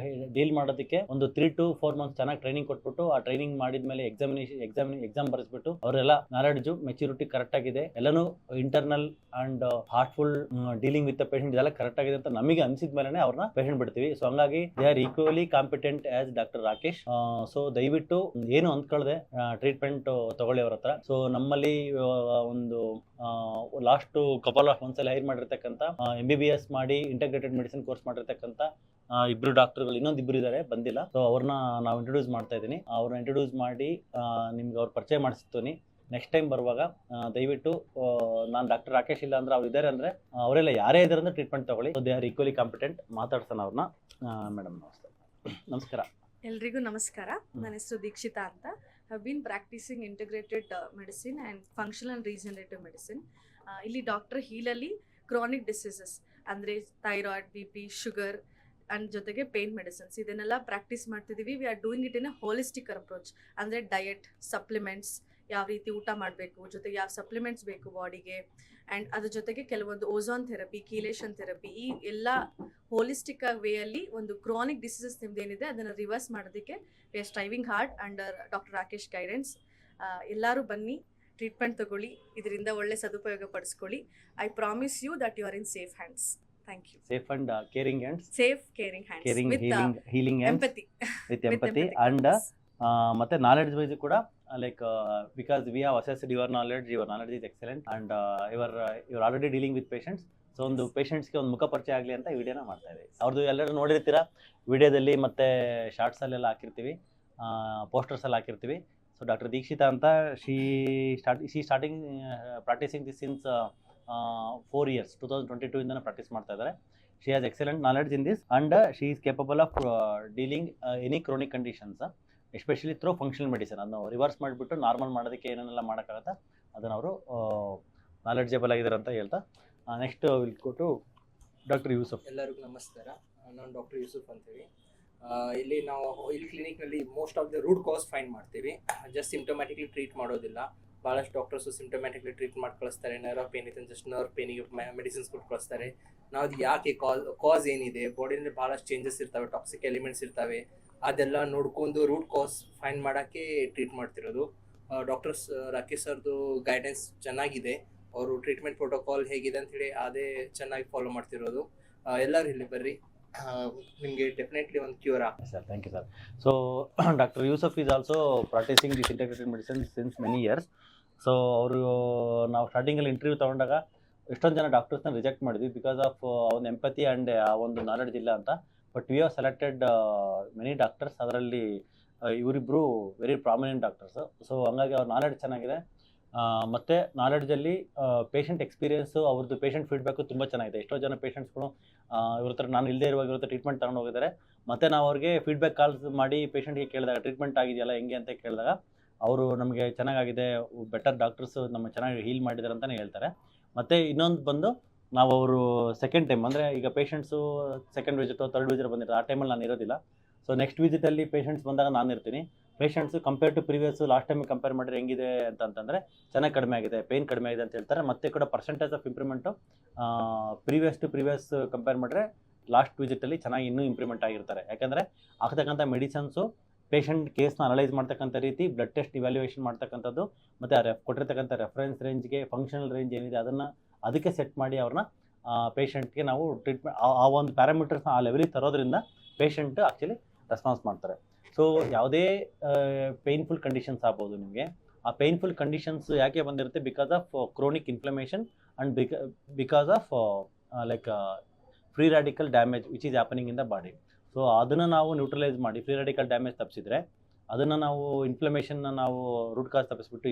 ಡೀಲ್ ಮಾಡೋದಕ್ಕೆ ಒಂದು 3 to 4 months ಚೆನ್ನಾಗಿ ಟ್ರೈನಿಂಗ್ ಕೊಟ್ಬಿಟ್ಟು, ಆ ಟ್ರೈನಿಂಗ್ ಮಾಡಿದ್ಮೇಲೆ ಎಕ್ಸಾಮ್ ಬರೆಸ್ಬಿಟ್ಟು ಅವರೆಲ್ಲ ನಾಲೆಡ್ಜು ಮೆಚುರಿಟಿ ಕರೆಕ್ಟ್ ಆಗಿದೆ, ಎಲ್ಲನೂ internal and heartful dealing with the patient ಇದೆಲ್ಲ ಕರೆಕ್ಟ್ ಆಗಿದೆ ಅಂತ ನಮಗೆ ಅನ್ಸಿದ ಮೇಲೆ ಅವ್ರನ್ನ ಪೇಷಂಟ್ ಬಿಡ್ತೀವಿ. ಸೊ ಹಂಗಾಗಿ they are equally competent as doctor Rakesh. So ದಯವಿಟ್ಟು ಏನು ಅಂದ್ಕೊಳ್ಳದೆ ಟ್ರೀಟ್ಮೆಂಟ್ ತಗೊಳ್ಳಿ ಅವ್ರ ಹತ್ರ. ಸೊ ನಮ್ಮಲ್ಲಿ ಒಂದು ಲಾಸ್ಟ್ ಕಪಲ್ ಆಫ್ ಮಂತ್ಸ್ ಅಲ್ಲಿ ಹೈರ್ ಮಾಡಿರ್ತಕ್ಕಂಥ MBBS ಮಾಡಿ ಇಂಟಗ್ರೇಟೆಡ್ ಮೆಡಿಸಿನ್ ಕೋರ್ಸ್ ಮಾಡಿರ್ತಕ್ಕಂಥ ಇಬ್ರು ಡಾಕ್ಟರ್ಗಳು, ಇನ್ನೊಂದು ಇದ್ದಾರೆ ಬಂದಿಲ್ಲ. ಸೊ ಅವ್ರನ್ನ ನಾವು ಇಂಟ್ರೊಡ್ಯೂಸ್ ಮಾಡ್ತಾ ಇದ್ದೀನಿ. ಅವ್ರನ್ನ ಇಂಟ್ರೊಡ್ಯೂಸ್ ಮಾಡಿ ನಿಮ್ಗೆ ಅವ್ರ ಪರಿಚಯ ಮಾಡಿಸ್ತೀನಿ. ನೆಕ್ಸ್ಟ್ ಟೈಮ್ ಬರುವಾಗ ದಯವಿಟ್ಟು ನಾನು ಡಾಕ್ಟರ್ ರಾಕೇಶ್ ಇಲ್ಲ ಅಂದ್ರೆ ಅವ್ರು ಇದ್ದಾರೆ ಅಂದ್ರೆ ಅವರೆಲ್ಲ ಯಾರೇ ಇದ್ದಾರೆ ಅಂದ್ರೆ ಟ್ರೀಟ್ಮೆಂಟ್ ತಗೊಳ್ಳಿ. They are equally competent. ಮಾತಾಡ್ತಾನೆ ಅವ್ರನ್ನ. ಮೇಡಮ್ ನಮಸ್ಕಾರ. ಎಲ್ರಿಗೂ ನಮಸ್ಕಾರ. ನನ್ನ ಹೆಸರು ದೀಕ್ಷಿತಾ ಅಂತ. Have been practising integrated medicine and functional and regenerative medicine. ಇಲ್ಲಿ ಡಾಕ್ಟರ್ ಹೀಲಲ್ಲಿ ಕ್ರಾನಿಕ್ ಡಿಸೀಸಸ್ ಅಂದರೆ ಥೈರಾಯ್ಡ್, BP, ಶುಗರ್ ಆ್ಯಂಡ್ ಜೊತೆಗೆ ಪೇನ್ ಮೆಡಿಸಿನ್ಸ್ ಇದನ್ನೆಲ್ಲ ಪ್ರಾಕ್ಟೀಸ್ ಮಾಡ್ತಿದ್ದೀವಿ. We are doing it in a holistic approach. ಅಂದರೆ ಡಯಟ್, ಸಪ್ಲಿಮೆಂಟ್ಸ್, ಯಾವ ರೀತಿ ಊಟ ಮಾಡಬೇಕು, ಜೊತೆಗೆ ಯಾವ ಸಪ್ಲಿಮೆಂಟ್ಸ್ ಬೇಕು ಬಾಡಿಗೆ, ಆ್ಯಂಡ್ ಅದ್ರ ಜೊತೆಗೆ ಕೆಲವೊಂದು ಓಝೋನ್ ಥೆರಪಿ, ಕೀಲೇಷನ್ ಥೆರಪಿ, ಈ ಎಲ್ಲ ಹೋಲಿಸ್ಟಿಕ್ ವೇಯಲ್ಲಿ ಒಂದು ಕ್ರಾನಿಕ್ ಡಿಸೀಸಸ್ ನಿಮ್ದೇನಿದೆ ಅದನ್ನು ರಿವರ್ಸ್ ಮಾಡೋದಕ್ಕೆ we are striving hard under doctor Rakesh guidance. ಎಲ್ಲರೂ ಬನ್ನಿ, ಟ್ರೀಟ್ಮೆಂಟ್ ತಗೊಳ್ಳಿ, ಇದರಿಂದ ಒಳ್ಳೆ ಸದುಪಯೋಗ ಪಡಿಸ್ಕೊಳ್ಳಿ. I promise you that you are in safe hands. Thank you. Safe and caring hands. Safe, caring hands. Healing hands. Empathy. With empathy and ಮತ್ತೆ knowledge wise ಕೂಡ like because we have assessed your knowledge is excellent and your already dealing with patients. So ಒಂದು ಪೇಷಂಟ್ಸ್ಗೆ ಒಂದು ಮುಖ ಪರಿಚಯ ಆಗಲಿ ಅಂತ ವಿಡಿಯೋನ ಮಾಡ್ತಾ ಇದ್ದೀವಿ. ಅವ್ರದ್ದು ಎಲ್ಲರೂ ನೋಡಿರ್ತೀರಾ ವಿಡಿಯೋದಲ್ಲಿ, ಮತ್ತೆ ಶಾರ್ಟ್ಸಲ್ಲೆಲ್ಲ ಹಾಕಿರ್ತೀವಿ, ಪೋಸ್ಟರ್ಸಲ್ಲಿ ಹಾಕಿರ್ತೀವಿ. ಸೊ ಡಾಕ್ಟರ್ ದೀಕ್ಷಿತಾ ಅಂತ she starting practising this since 4 years 2022 ಇಂದನೇ ಪ್ರಾಕ್ಟೀಸ್ ಮಾಡ್ತಾ ಇದ್ದಾರೆ. She has excellent knowledge in this and she is capable of dealing any chronic conditions, especially through functional medicine. ಅದನ್ನು ರಿವರ್ಸ್ ಮಾಡಿಬಿಟ್ಟು ನಾರ್ಮಲ್ ಮಾಡೋದಕ್ಕೆ ಏನೇನೆಲ್ಲ ಮಾಡೋಕ್ಕಾಗತ್ತೆ ಅದನ್ನು ಅವರು ನಾಲೆಡ್ಜಬಲ್ ಆಗಿದ್ದಾರೆ ಅಂತ ಹೇಳ್ತಾ, next will go to doctor Yusuf. ಎಲ್ಲರಿಗೂ ನಮಸ್ಕಾರ. ನಾನು ಡಾಕ್ಟರ್ ಯೂಸುಫ್ ಅಂತೇಳಿ. ಇಲ್ಲಿ ಕ್ಲಿನಿಕ್ನಲ್ಲಿ most of the root cause find ಮಾಡ್ತೀವಿ. ಜಸ್ಟ್ ಸಿಂಪ್ಟಮ್ಯಾಟಿಕ್ಲಿ ಟ್ರೀಟ್ ಮಾಡೋದಿಲ್ಲ. ಭಾಳಷ್ಟು ಡಾಕ್ಟರ್ಸು ಸಿಂಪ್ಟಮ್ಯಾಟಿಕ್ಲಿ ಟ್ರೀಟ್ ಮಾಡಿ ಕಳಿಸ್ತಾರೆ. ನರ್ವ್ ಪೇನ್ ಇದೆ ಜಸ್ಟ್ ನರ್ವ್ ಪೇನಿಗೆ ಮೆಡಿಸಿನ್ಸ್ ಕೊಟ್ಟು ಕಳಿಸ್ತಾರೆ. ನಾವು ಅದು ಯಾಕೆ ಕಾಸ್ ಏನಿದೆ, ಬಾಡಿನಲ್ಲಿ ಭಾಳಷ್ಟು ಚೇಂಜಸ್ ಇರ್ತವೆ, ಟಾಕ್ಸಿಕ್ ಎಲಿಮೆಂಟ್ಸ್ ಇರ್ತವೆ, ಅದೆಲ್ಲ ನೋಡ್ಕೊಂಡು ರೂಟ್ ಕಾಸ್ ಫೈಂಡ್ ಮಾಡೋಕ್ಕೆ ಟ್ರೀಟ್ ಮಾಡ್ತಿರೋದು. ಡಾಕ್ಟರ್ಸ್ ರಾಕೇಶ್ ಸರ್ದು ಗೈಡೆನ್ಸ್ ಚೆನ್ನಾಗಿದೆ. ಅವರು ಟ್ರೀಟ್ಮೆಂಟ್ ಪ್ರೋಟೋಕಾಲ್ ಹೇಗಿದೆ ಅಂಥೇಳಿ ಅದೇ ಚೆನ್ನಾಗಿ ಫಾಲೋ ಮಾಡ್ತಿರೋದು. ಎಲ್ಲರೂ ಇಲ್ಲಿ ಬರ್ರಿ, ನಿಮಗೆ ಡೆಫಿನೆಟ್ಲಿ ಒಂದು ಕ್ಯೂರ್ ಆಗ್ತದೆ. Sir thank you sir. So doctor Yusuf is also practising this integrated medicine since many years. So ಅವರು ನಾವು ಸ್ಟಾರ್ಟಿಂಗಲ್ಲಿ ಇಂಟರ್ವ್ಯೂ ತೊಗೊಂಡಾಗ ಎಷ್ಟೊಂದು ಜನ ಡಾಕ್ಟರ್ಸ್ನ ರಿಜೆಕ್ಟ್ ಮಾಡಿದ್ವಿ ಬಿಕಾಸ್ ಆಫ್ ಒಂದು ಎಂಪತಿ ಆ್ಯಂಡ್ ಆ ಒಂದು ನಾಲೆಡ್ಜ್ ಇಲ್ಲ ಅಂತ. But we have selected many doctors. ಅದರಲ್ಲಿ ಇವರಿಬ್ಬರು ವೆರಿ ಪ್ರಾಮಿನೆಂಟ್ ಡಾಕ್ಟರ್ಸು. ಸೊ ಹಂಗಾಗಿ ಅವ್ರ ನಾಲೆಡ್ಜ್ ಚೆನ್ನಾಗಿದೆ. ಮತ್ತು ನಾಲೆಡ್ಜಲ್ಲಿ ಪೇಷಂಟ್ ಎಕ್ಸ್ಪೀರಿಯೆನ್ಸು, ಅವ್ರದ್ದು ಪೇಷಂಟ್ ಫೀಡ್ಬ್ಯಾಕು ತುಂಬ ಚೆನ್ನಾಗಿದೆ. ಎಷ್ಟೋ ಜನ ಪೇಷಂಟ್ಸ್ಗಳು ಇವ್ರ ಹತ್ರ ನಾನು ಇಲ್ಲದೆ ಇರುವಾಗ ಇವ್ರ ಟ್ರೀಟ್ಮೆಂಟ್ ತಗೊಂಡು ಹೋಗಿದ್ದಾರೆ. ಮತ್ತು ನಾವು ಅವ್ರಿಗೆ ಫೀಡ್ಬ್ಯಾಕ್ ಕಾಲ್ಸ್ ಮಾಡಿ ಪೇಷಂಟ್ಗೆ ಕೇಳಿದಾಗ ಟ್ರೀಟ್ಮೆಂಟ್ ಆಗಿದೆಯಲ್ಲ ಹೆಂಗೆ ಅಂತ ಕೇಳಿದಾಗ ಅವರು ನಮಗೆ ಚೆನ್ನಾಗಾಗಿದೆ, ಬೆಟರ್ ಡಾಕ್ಟರ್ಸು ನಮ್ಮ ಚೆನ್ನಾಗಿ ಹೀಲ್ ಮಾಡಿದ್ದಾರೆ ಅಂತಲೇ ಹೇಳ್ತಾರೆ. ಮತ್ತು ಇನ್ನೊಂದು ಬಂದು ನಾವು ಅವರು ಸೆಕೆಂಡ್ ಟೈಮ್ ಅಂದರೆ ಈಗ patients second visit third visit ಬಂದಿರ್ತಾರೆ, ಆ ಟೈಮಲ್ಲಿ ನಾನು ಇರೋದಿಲ್ಲ. ಸೊ ನೆಕ್ಸ್ಟ್ ವಿಸಿಟಲ್ಲಿ ಪೇಷಂಟ್ಸ್ ಬಂದಾಗ ನಾನು ಇರ್ತೀನಿ. Patients compare to previous last ಟೈಮಿಗೆ ಕಂಪೇರ್ ಮಾಡಿದ್ರೆ ಹೆಂಗಿದೆ ಅಂತಂದರೆ ಚೆನ್ನಾಗಿ ಕಡಿಮೆ ಆಗಿದೆ, ಪೇಯ್ನ್ ಕಡಿಮೆ ಆಗಿದೆ ಅಂತ ಹೇಳ್ತಾರೆ. ಮತ್ತೆ ಕೂಡ percentage of improvement previous compare ಮಾಡಿದ್ರೆ ಲಾಸ್ಟ್ ವಿಸಿಟಲ್ಲಿ ಚೆನ್ನಾಗಿ ಇನ್ನೂ ಇಂಪ್ರೂವ್ಮೆಂಟ್ ಆಗಿರ್ತಾರೆ. ಯಾಕಂದರೆ ಆಗ್ತಕ್ಕಂಥ ಮೆಡಿಸನ್ಸು ಪೇಷಂಟ್ ಕೇಸ್ನ ಅನಲೈಸ್ ಮಾಡ್ತಕ್ಕಂಥ ರೀತಿ, ಬ್ಲಡ್ ಟೆಸ್ಟ್ ಇವ್ಯಾಲ್ಯೂಯೇಷನ್ ಮಾಡ್ತಕ್ಕಂಥದ್ದು, ಮತ್ತು ಕೊಟ್ಟಿರ್ತಕ್ಕಂಥ ರೆಫರೆನ್ಸ್ ರೇಂಜ್ಗೆ ಫಂಕ್ಷನಲ್ ರೇಂಜ್ ಏನಿದೆ ಅದಕ್ಕೆ ಸೆಟ್ ಮಾಡಿ ಅವ್ರನ್ನ ಪೇಷಂಟ್ಗೆ ನಾವು ಟ್ರೀಟ್ಮೆಂಟ್ ಆ ಒಂದು ಪ್ಯಾರಾಮೀಟರ್ಸ್ನ ಆ ಲೆವೆಲಿಗೆ ತರೋದ್ರಿಂದ ಪೇಷಂಟ್ ಆ್ಯಕ್ಚುಲಿ ರೆಸ್ಪಾನ್ಸ್ ಮಾಡ್ತಾರೆ. ಸೊ ಯಾವುದೇ ಪೇಯ್ನ್ಫುಲ್ ಕಂಡೀಷನ್ಸ್ ಆಗ್ಬೋದು ನಿಮಗೆ. ಆ ಪೇಯ್ನ್ಫುಲ್ ಕಂಡೀಷನ್ಸ್ ಯಾಕೆ ಬಂದಿರುತ್ತೆ? Because of chronic inflammation and because of like free radical damage which is happening in the body. So ಅದನ್ನು ನಾವು ನ್ಯೂಟ್ರಲೈಸ್ ಮಾಡಿ ಫ್ರೀ ರ್ಯಾಡಿಕಲ್ ಡ್ಯಾಮೇಜ್ ತಪ್ಪಿಸಿದ್ರೆ, ಅದನ್ನು ನಾವು ಇನ್ಫ್ಲಮೇಷನ್ನ ನಾವು ರೂಟ್ ಕಾಸ್ ತಪ್ಪಿಸ್ಬಿಟ್ಟು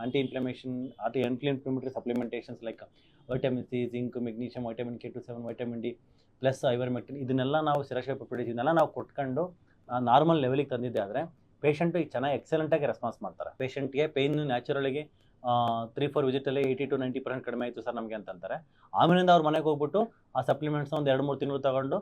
anti inflammatory supplementations like vitamin C, zinc, magnesium, vitamin K2, vitamin D plus ivermectin, ಇದನ್ನೆಲ್ಲ ನಾವು ಸಿರಶೇಪ್ ಪ್ರೊಪರ್ಟೀಸ್ ಇದನ್ನೆಲ್ಲ ನಾವು ಕೊಟ್ಕೊಂಡು ನಾರ್ಮಲ್ ಲೆವೆಲಿಗೆ ತಂದಿದ್ದೆ ಆದರೆ ಪೇಷಂಟು ಈಗ ಚೆನ್ನಾಗಿ ಎಕ್ಸಲೆಂಟಾಗಿ ರೆಸ್ಪಾನ್ಸ್ ಮಾಡ್ತಾರೆ. ಪೇಷಂಟ್ಗೆ ಪೇಯ್ನ್ ನ್ಯಾಚುರಲಿಗೆ 3-4 ವಿಸಿಟಲ್ಲಿ 80-90% ಕಡಿಮೆ ಆಯಿತು ಸರ್ ನಮಗೆ ಅಂತಂತಾರೆ. ಆಮೇಲಿಂದ ಅವ್ರ ಮನೆಗೆ ಹೋಗ್ಬಿಟ್ಟು ಆ ಸಪ್ಲಿಮೆಂಟ್ಸ್ನ ಒಂದು 2-3 ತಿಂಗಳು ತಗೊಂಡು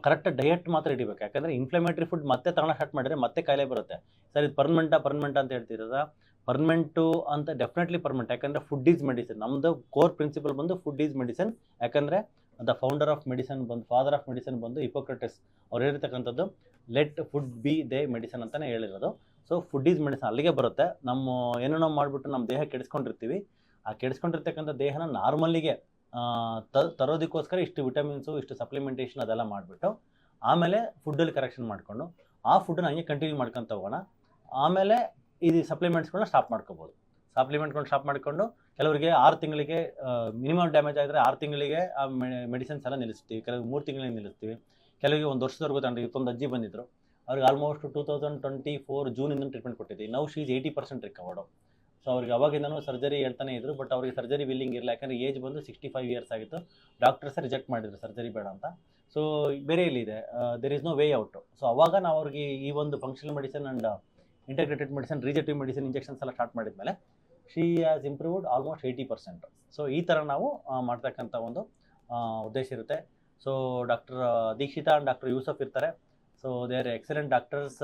ಕರೆಕ್ಟ್ ಡಯಟ್ ಮಾತ್ರ ಹಿಡಿಬೇಕು. ಯಾಕಂದರೆ ಇನ್ಫ್ಲಮೇಟ್ರಿ ಫುಡ್ ಮತ್ತೆ ತಗೊಳ್ಳೋ ಸ್ಟಾರ್ಟ್ ಮಾಡಿದರೆ ಮತ್ತೆ ಕಾಯಿಲೆ ಬರುತ್ತೆ. ಸರ್ ಇದು ಪರ್ಮನೆಂಟ್ ಅಂತ ಹೇಳ್ತಿರೋದ? ಪರ್ಮನೆಂಟು ಅಂತ ಡೆಫಿನೆಟ್ಲಿ ಪರ್ಮನೆಂಟ್. ಯಾಕಂದರೆ ಫುಡ್ ಈಸ್ ಮೆಡಿಸಿನ್. ನಮ್ಮದು ಕೋರ್ ಪ್ರಿನ್ಸಿಪಲ್ ಬಂದು ಫುಡ್ ಈಸ್ ಮೆಡಿಸಿನ್. ಯಾಕಂದರೆ ದ ಫೌಂಡರ್ ಆಫ್ ಮೆಡಿಸಿನ್ ಬಂದು, ಫಾದರ್ ಆಫ್ ಮೆಡಿಸಿನ್ ಬಂದು ಹಿಪೋಕ್ರಟಿಸ್ ಅವ್ರು ಹೇಳಿರ್ತಕ್ಕಂಥದ್ದು let food be the medicine ಅಂತಲೇ ಹೇಳಿರೋದು. ಸೊ ಫುಡ್ ಈಸ್ ಮೆಡಿಸಿನ್ ಅಲ್ಲಿಗೆ ಬರುತ್ತೆ. ನಮ್ಮ ಏನೋ ನಾವು ಮಾಡಿಬಿಟ್ಟು ನಮ್ಮ ದೇಹ ಕೆಡಿಸ್ಕೊಂಡಿರ್ತೀವಿ. ಆ ಕೆಡಿಸ್ಕೊಂಡಿರ್ತಕ್ಕಂಥ ದೇಹನ ನಾರ್ಮಲ್ಲಿಗೆ ತರೋದಕ್ಕೋಸ್ಕರ ಇಷ್ಟು ವಿಟಮಿನ್ಸು, ಇಷ್ಟು ಸಪ್ಲಿಮೆಂಟೇಷನ್ ಅದೆಲ್ಲ ಮಾಡಿಬಿಟ್ಟು ಆಮೇಲೆ ಫುಡ್ಡಲ್ಲಿ ಕರೆಕ್ಷನ್ ಮಾಡಿಕೊಂಡು ಆ ಫುಡ್ಡನ್ನ ಹಂಗೆ ಕಂಟಿನ್ಯೂ ಮಾಡ್ಕೊತ ಹೋಗೋಣ. ಆಮೇಲೆ ಇದು ಸಪ್ಲಿಮೆಂಟ್ಸ್ಗಳನ್ನ ಸ್ಟಾಪ್ ಸ್ಟಾಪ್ ಮಾಡಿಕೊಂಡು ಕೆಲವರಿಗೆ 6 ತಿಂಗಳಿಗೆ ಮಿನಿಮಮ್ ಡ್ಯಾಮೇಜ್ ಆಗಿದ್ರೆ 6 ತಿಂಗಳಿಗೆ ಆ ಮೆಡಿಸಿನ್ಸ್ ಎಲ್ಲ ನಿಲ್ಲಿಸ್ತೀವಿ. ಕೆಲವರಿಗೆ 3 ತಿಂಗಳಿಗೆ ನಿಲ್ಲಿಸ್ತೀವಿ. ಕೆಲವರಿಗೆ 1 ವರ್ಷದವರೆಗೂ ತಗೊಂಡು ಇವತ್ತೊಂದು ಅಜ್ಜಿ ಬಂದಿದ್ದರು. ಅವ್ರಿಗೆ ಆಲ್ಮೋಸ್ಟ್ 2024 ಜೂನಿಂದ ಟ್ರೀಟ್ಮೆಂಟ್ ಕೊಟ್ಟಿದ್ದೀವಿ. ನಾವು ಶೀಸ್ 80% ರಿಕವರ್ಡು. ಸೊ ಅವ್ರಿಗೆ ಅವಾಗಿಂದನೂ ಸರ್ಜರಿ ಹೇಳ್ತಾನೆ ಇದ್ರು, ಬಟ್ ಅವ್ರಿಗೆ ಸರ್ಜರಿ ವಿಲ್ಲಿಂಗ್ ಇರಲ್ಲ. ಯಾಕಂದರೆ ಏಜ್ ಬಂದು 65 ಇಯರ್ಸ್ ಆಗಿತ್ತು. ಡಾಕ್ಟರ್ಸೇ ರಿಜೆಕ್ಟ್ ಮಾಡಿದ್ರು ಸರ್ಜರಿ ಬೇಡ ಅಂತ. ಸೊ ಬೇರೆ ಇಲ್ಲಿದೆ, there is no way out. So ಅವಾಗ ನಾವು ಅವ್ರಿಗೆ ಈ ಒಂದು functional medicine and integrated medicine, ರಿಜೆಕ್ಟಿವ್ ಮೆಡಿಸಿನ್ ಇಂಜೆಕ್ಷನ್ಸ್ ಎಲ್ಲ ಸ್ಟಾರ್ಟ್ ಮಾಡಿದ್ಮೇಲೆ she has improved almost 80%. So ಈ ಥರ ನಾವು ಮಾಡ್ತಕ್ಕಂಥ ಒಂದು ಉದ್ದೇಶ ಇರುತ್ತೆ. So doctor Dikshita and doctor Yusuf ಇರ್ತಾರೆ. So they are excellent doctors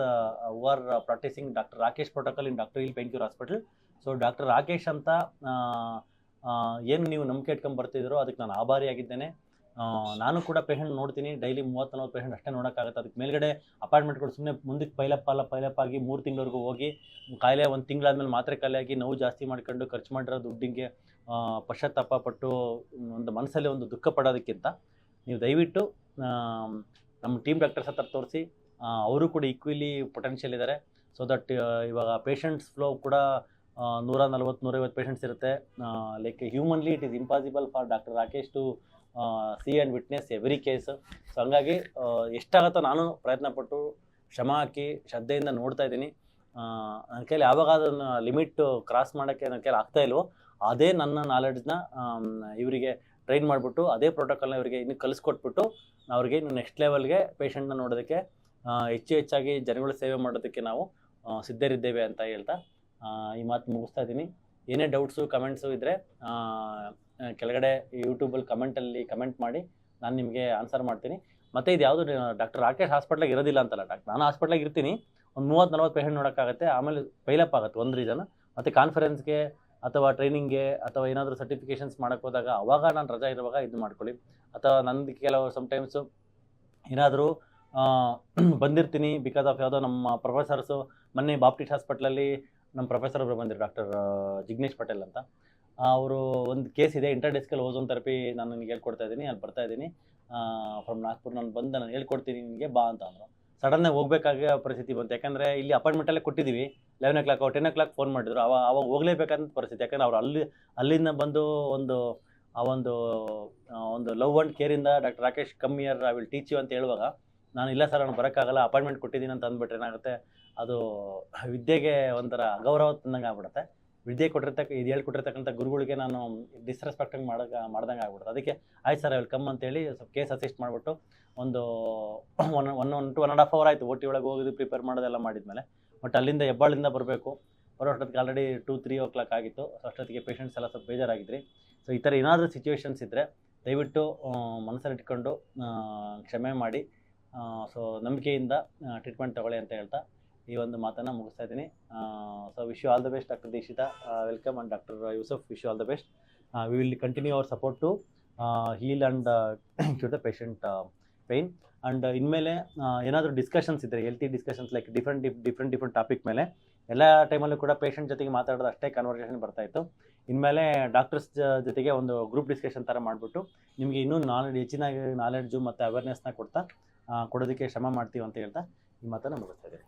who are practising doctor Rakesh protocol in doctor Heal Paincure hospital. So doctor Rakesh ಅಂತ ಏನು ನೀವು ನಂಬಿಕೆ ಇಟ್ಕೊಂಡು ಬರ್ತಿದ್ರು ಅದಕ್ಕೆ ನಾನು ಆಭಾರಿಯಾಗಿದ್ದೇನೆ. ನಾನು ಕೂಡ ಪೇಷಂಟ್ ನೋಡ್ತೀನಿ, ಡೈಲಿ 30-40 ಪೇಷಂಟ್ ಅಷ್ಟೇ ನೋಡೋಕ್ಕಾಗುತ್ತೆ. ಅದಕ್ಕೆ ಮೇಲ್ಗಡೆ ಅಪಾಯಿಂಟ್ಮೆಂಟ್ಗಳು ಸುಮ್ಮನೆ ಮುಂದಕ್ಕೆ ಪೈಲಪ್ ಆಗಿ 3 ತಿಂಗಳವರೆಗೂ ಹೋಗಿ ಕಾಯಿಲೆ 1 ತಿಂಗಳಾದ್ಮೇಲೆ ಮಾತ್ರೆ ಖಾಲಿ ಆಗಿ ನೋವು ಜಾಸ್ತಿ ಮಾಡ್ಕೊಂಡು ಖರ್ಚು ಮಾಡಿರೋ ದುಡ್ಡಿಗೆ ಪಶ್ಚಾತ್ತಾಪ ಪಟ್ಟು ಒಂದು ಮನಸ್ಸಲ್ಲಿ ಒಂದು ದುಃಖ ಪಡೋದಕ್ಕಿಂತ ನೀವು ದಯವಿಟ್ಟು ನಮ್ಮ ಟೀಮ್ ಡಾಕ್ಟರ್ಸ್ ಹತ್ರ ತೋರಿಸಿ. ಅವರು ಕೂಡ ಈಕ್ವಲಿ ಪೊಟೆನ್ಷಿಯಲ್ ಇದ್ದಾರೆ. ಸೊ ದಟ್ ಇವಾಗ ಪೇಷಂಟ್ಸ್ ಫ್ಲೋ ಕೂಡ 140-150 ಪೇಷಂಟ್ಸ್ ಇರುತ್ತೆ. Like humanly it is impossible for doctor Rakesh to see and witness every case. So ಹಂಗಾಗಿ ಎಷ್ಟಾಗುತ್ತೋ ನಾನು ಪ್ರಯತ್ನಪಟ್ಟು ಶ್ರಮ ಹಾಕಿ ಶ್ರದ್ಧೆಯಿಂದ ನೋಡ್ತಾ ಇದ್ದೀನಿ. ನನ್ನ ಕೈಲಿ ಯಾವಾಗ ಅದನ್ನು ಲಿಮಿಟ್ ಕ್ರಾಸ್ ಮಾಡೋಕ್ಕೆ ನನ್ನ ಕೈಲಿ ಆಗ್ತಾಯಿಲ್ವೋ ಅದೇ ನನ್ನ ನಾಲೆಡ್ಜ್ನ ಇವರಿಗೆ ಟ್ರೈನ್ ಮಾಡಿಬಿಟ್ಟು ಅದೇ ಪ್ರೋಟೋಕಾಲ್ನ ಇವರಿಗೆ ಇನ್ನೂ ಕಲಿಸ್ಕೊಟ್ಬಿಟ್ಟು ಅವ್ರಿಗೆ ಇನ್ನು ನೆಕ್ಸ್ಟ್ ಲೆವೆಲ್ಗೆ ಪೇಷಂಟ್ನ ನೋಡೋದಕ್ಕೆ ಹೆಚ್ಚಾಗಿ ಜನಗಳ ಸೇವೆ ಮಾಡೋದಕ್ಕೆ ನಾವು ಸಿದ್ಧರಿದ್ದೇವೆ ಅಂತ ಹೇಳ್ತಾ ಈ ಮಾತು ಮುಗಿಸ್ತಾ ಇದ್ದೀನಿ. ಏನೇ ಡೌಟ್ಸು ಕಮೆಂಟ್ಸು ಇದ್ದರೆ ಕೆಳಗಡೆ ಯೂಟ್ಯೂಬಲ್ಲಿ ಕಮೆಂಟ್ ಮಾಡಿ ನಾನು ನಿಮಗೆ ಆನ್ಸರ್ ಮಾಡ್ತೀನಿ. ಮತ್ತು ಇದು ಯಾವುದು ಡಾಕ್ಟರ್ ರಾಕೇಶ್ ಹಾಸ್ಪಿಟ್ಲಾಗ ಇರೋದಿಲ್ಲ ಅಂತಲ್ಲ, ನಾನು ಹಾಸ್ಪಿಟ್ಲಾಗ ಇರ್ತೀನಿ, ಒಂದು 30-40 ಪೇಷಂಟ್ ನೋಡೋಕ್ಕಾಗುತ್ತೆ. ಆಮೇಲೆ ಪೈಲಪ್ ಆಗುತ್ತೆ ಒಂದು ರೀಸನ್. ಮತ್ತು ಕಾನ್ಫರೆನ್ಸ್ಗೆ ಅಥವಾ ಟ್ರೈನಿಂಗ್ಗೆ ಅಥವಾ ಏನಾದರೂ ಸರ್ಟಿಫಿಕೇಷನ್ಸ್ ಮಾಡೋಕ್ಕೆ ಹೋದಾಗ ಅವಾಗ ನಾನು ರಜಾ ಇರುವಾಗ ಇದು ಮಾಡ್ಕೊಳ್ಳಿ. ಅಥವಾ ನಂದು ಕೆಲವು ಸಮ್ಟೈಮ್ಸು ಏನಾದರೂ ಬಂದಿರ್ತೀನಿ ಬಿಕಾಸ್ ಆಫ್ ಯಾವುದೋ ನಮ್ಮ ಪ್ರೊಫೆಸರ್ಸು. ಮೊನ್ನೆ ಬಾಪ್ಟಿಸ್ಟ್ ಹಾಸ್ಪಿಟ್ಲಲ್ಲಿ ನಮ್ಮ ಪ್ರೊಫೆಸರ್ ಒಬ್ಬರು ಬಂದಿರು, ಡಾಕ್ಟರ್ ಜಿಗ್ನೇಶ್ ಪಟೇಲ್ ಅಂತ. ಅವರು ಒಂದು ಕೇಸ್ ಇದೆ, ಇಂಟರ್ಡಿಸ್ಕಲ್ ಓಝೋನ್ ಥೆರಪಿ ನಾನು ನಿನಗೆ ಹೇಳ್ಕೊಡ್ತಾ ಇದ್ದೀನಿ, ಅಲ್ಲಿ ಬರ್ತಾ ಇದ್ದೀನಿ ಫ್ರಮ್ ನಾಗ್ಪುರ್. ನಾನು ಬಂದು ನಾನು ಹೇಳ್ಕೊಡ್ತೀನಿ ನಿನಗೆ ಬಾ ಅಂತ ಅಂದರು. ಸಡನ್ನಾಗಿ ಹೋಗಬೇಕಾಗ ಪರಿಸ್ಥಿತಿ ಬಂತು. ಯಾಕಂದರೆ ಇಲ್ಲಿ ಅಪಾಯಿಂಟ್ಮೆಂಟಲ್ಲೇ ಕೊಟ್ಟಿದ್ದೀವಿ 11 o'clock, 10 o'clock ಫೋನ್ ಮಾಡಿದ್ರು. ಅವಾಗ ಹೋಗಲೇಬೇಕಂತ ಪರಿಸ್ಥಿತಿ. ಯಾಕಂದರೆ ಅವ್ರು ಅಲ್ಲಿಂದ ಬಂದು ಒಂದು ಲವ್ ಆ್ಯಂಡ್ ಕೇರಿಂದ doctor Rakesh come here I will teach you ಅಂತ ಹೇಳುವಾಗ ನಾನು ಇಲ್ಲ ಸರ್ ನಾನು ಬರೋಕ್ಕಾಗಲ್ಲ, ಅಪಾಯಿಂಟ್ಮೆಂಟ್ ಕೊಟ್ಟಿದ್ದೀನಿ ಅಂತ ಅಂದ್ಬಿಟ್ರೆ ಏನಾಗುತ್ತೆ, ಅದು ವಿದ್ಯೆಗೆ ಒಂಥರ ಅಗೌರವ ತಂದಂಗೆ ಆಗ್ಬಿಡುತ್ತೆ. ವಿದ್ಯೆ ಇದು ಹೇಳ್ಕೊಟ್ಟಿರ್ತಕ್ಕಂಥ ಗುರುಗಳಿಗೆ ನಾನು ಡಿಸ್ರೆಸ್ಪೆಕ್ಟಂಗೆ ಮಾಡ್ದಂಗೆ ಆಗ್ಬಿಡುತ್ತೆ. ಅದಕ್ಕೆ ಆಯ್ತು ಸರ್ ಐ ವಿಲ್ ಕಮ್ ಅಂತೇಳಿ ಸ್ವಲ್ಪ ಕೇಸ್ ಅಸಿಸ್ಟ್ ಮಾಡಿಬಿಟ್ಟು ಒಂದು 1 to 1.5 hour ಆಯಿತು. OT ಒಳಗೆ ಹೋಗೋದು ಪ್ರಿಪೇರ್ ಮಾಡೋದೆಲ್ಲ ಮಾಡಿದ್ಮೇಲೆ. ಬಟ್ ಅಲ್ಲಿಂದ ಹೆಬ್ಬಾಳಿಂದ ಬರಬೇಕು. ಬರೋಷ್ಟೊತ್ತಿಗೆ ಆಲ್ರೆಡಿ 2-3 ಓ ಕ್ಲಾಕ್ ಆಗಿತ್ತು. ಸೊ ಅಷ್ಟೊತ್ತಿಗೆ ಪೇಷಂಟ್ಸ್ ಎಲ್ಲ ಸ್ವಲ್ಪ ಬೇಜಾರಾಗಿದ್ರಿ. ಸೊ ಈ ಥರ ಏನಾದರೂ ಸಿಚುವೇಶನ್ಸ್ ಇದ್ದರೆ ದಯವಿಟ್ಟು ಮನಸ್ಸಲ್ಲಿಟ್ಕೊಂಡು ಕ್ಷಮೆ ಮಾಡಿ ಸೊ ನಂಬಿಕೆಯಿಂದ ಟ್ರೀಟ್ಮೆಂಟ್ ತಗೊಳ್ಳಿ ಅಂತ ಹೇಳ್ತಾ ಈ ಒಂದು ಮಾತನ್ನು ಮುಗಿಸ್ತಾ ಇದ್ದೀನಿ. So wish you all the best doctor Dikshita, welcome, and doctor Yusuf, wish you all the best. We will continue our support to heal and cure the patient pain. And ಇನ್ಮೇಲೆ ಏನಾದರೂ ಡಿಸ್ಕಷನ್ಸ್ ಇದ್ದರೆ, healthy discussions like different topic ಮೇಲೆ ಎಲ್ಲ ಟೈಮಲ್ಲೂ ಕೂಡ patient ಜೊತೆಗೆ ಮಾತಾಡೋದು ಅಷ್ಟೇ ಕನ್ವರ್ಸೇಷನ್ ಬರ್ತಾಯಿತ್ತು. ಇನ್ಮೇಲೆ ಡಾಕ್ಟರ್ಸ್ ಜೊತೆಗೆ ಒಂದು ಗ್ರೂಪ್ ಡಿಸ್ಕಷನ್ ಥರ ಮಾಡಿಬಿಟ್ಟು ನಿಮಗೆ ಇನ್ನೂ ಹೆಚ್ಚಿನ ನಾಲೆಡ್ಜು ಮತ್ತು ಅವೇರ್ನೆಸ್ನ ಕೊಡೋದಕ್ಕೆ ಶ್ರಮ ಮಾಡ್ತೀವಿ ಅಂತ ಹೇಳ್ತಾ ಈ ಮಾತನ್ನು ಮುಗಿಸ್ತಾ ಇದ್ದೀನಿ.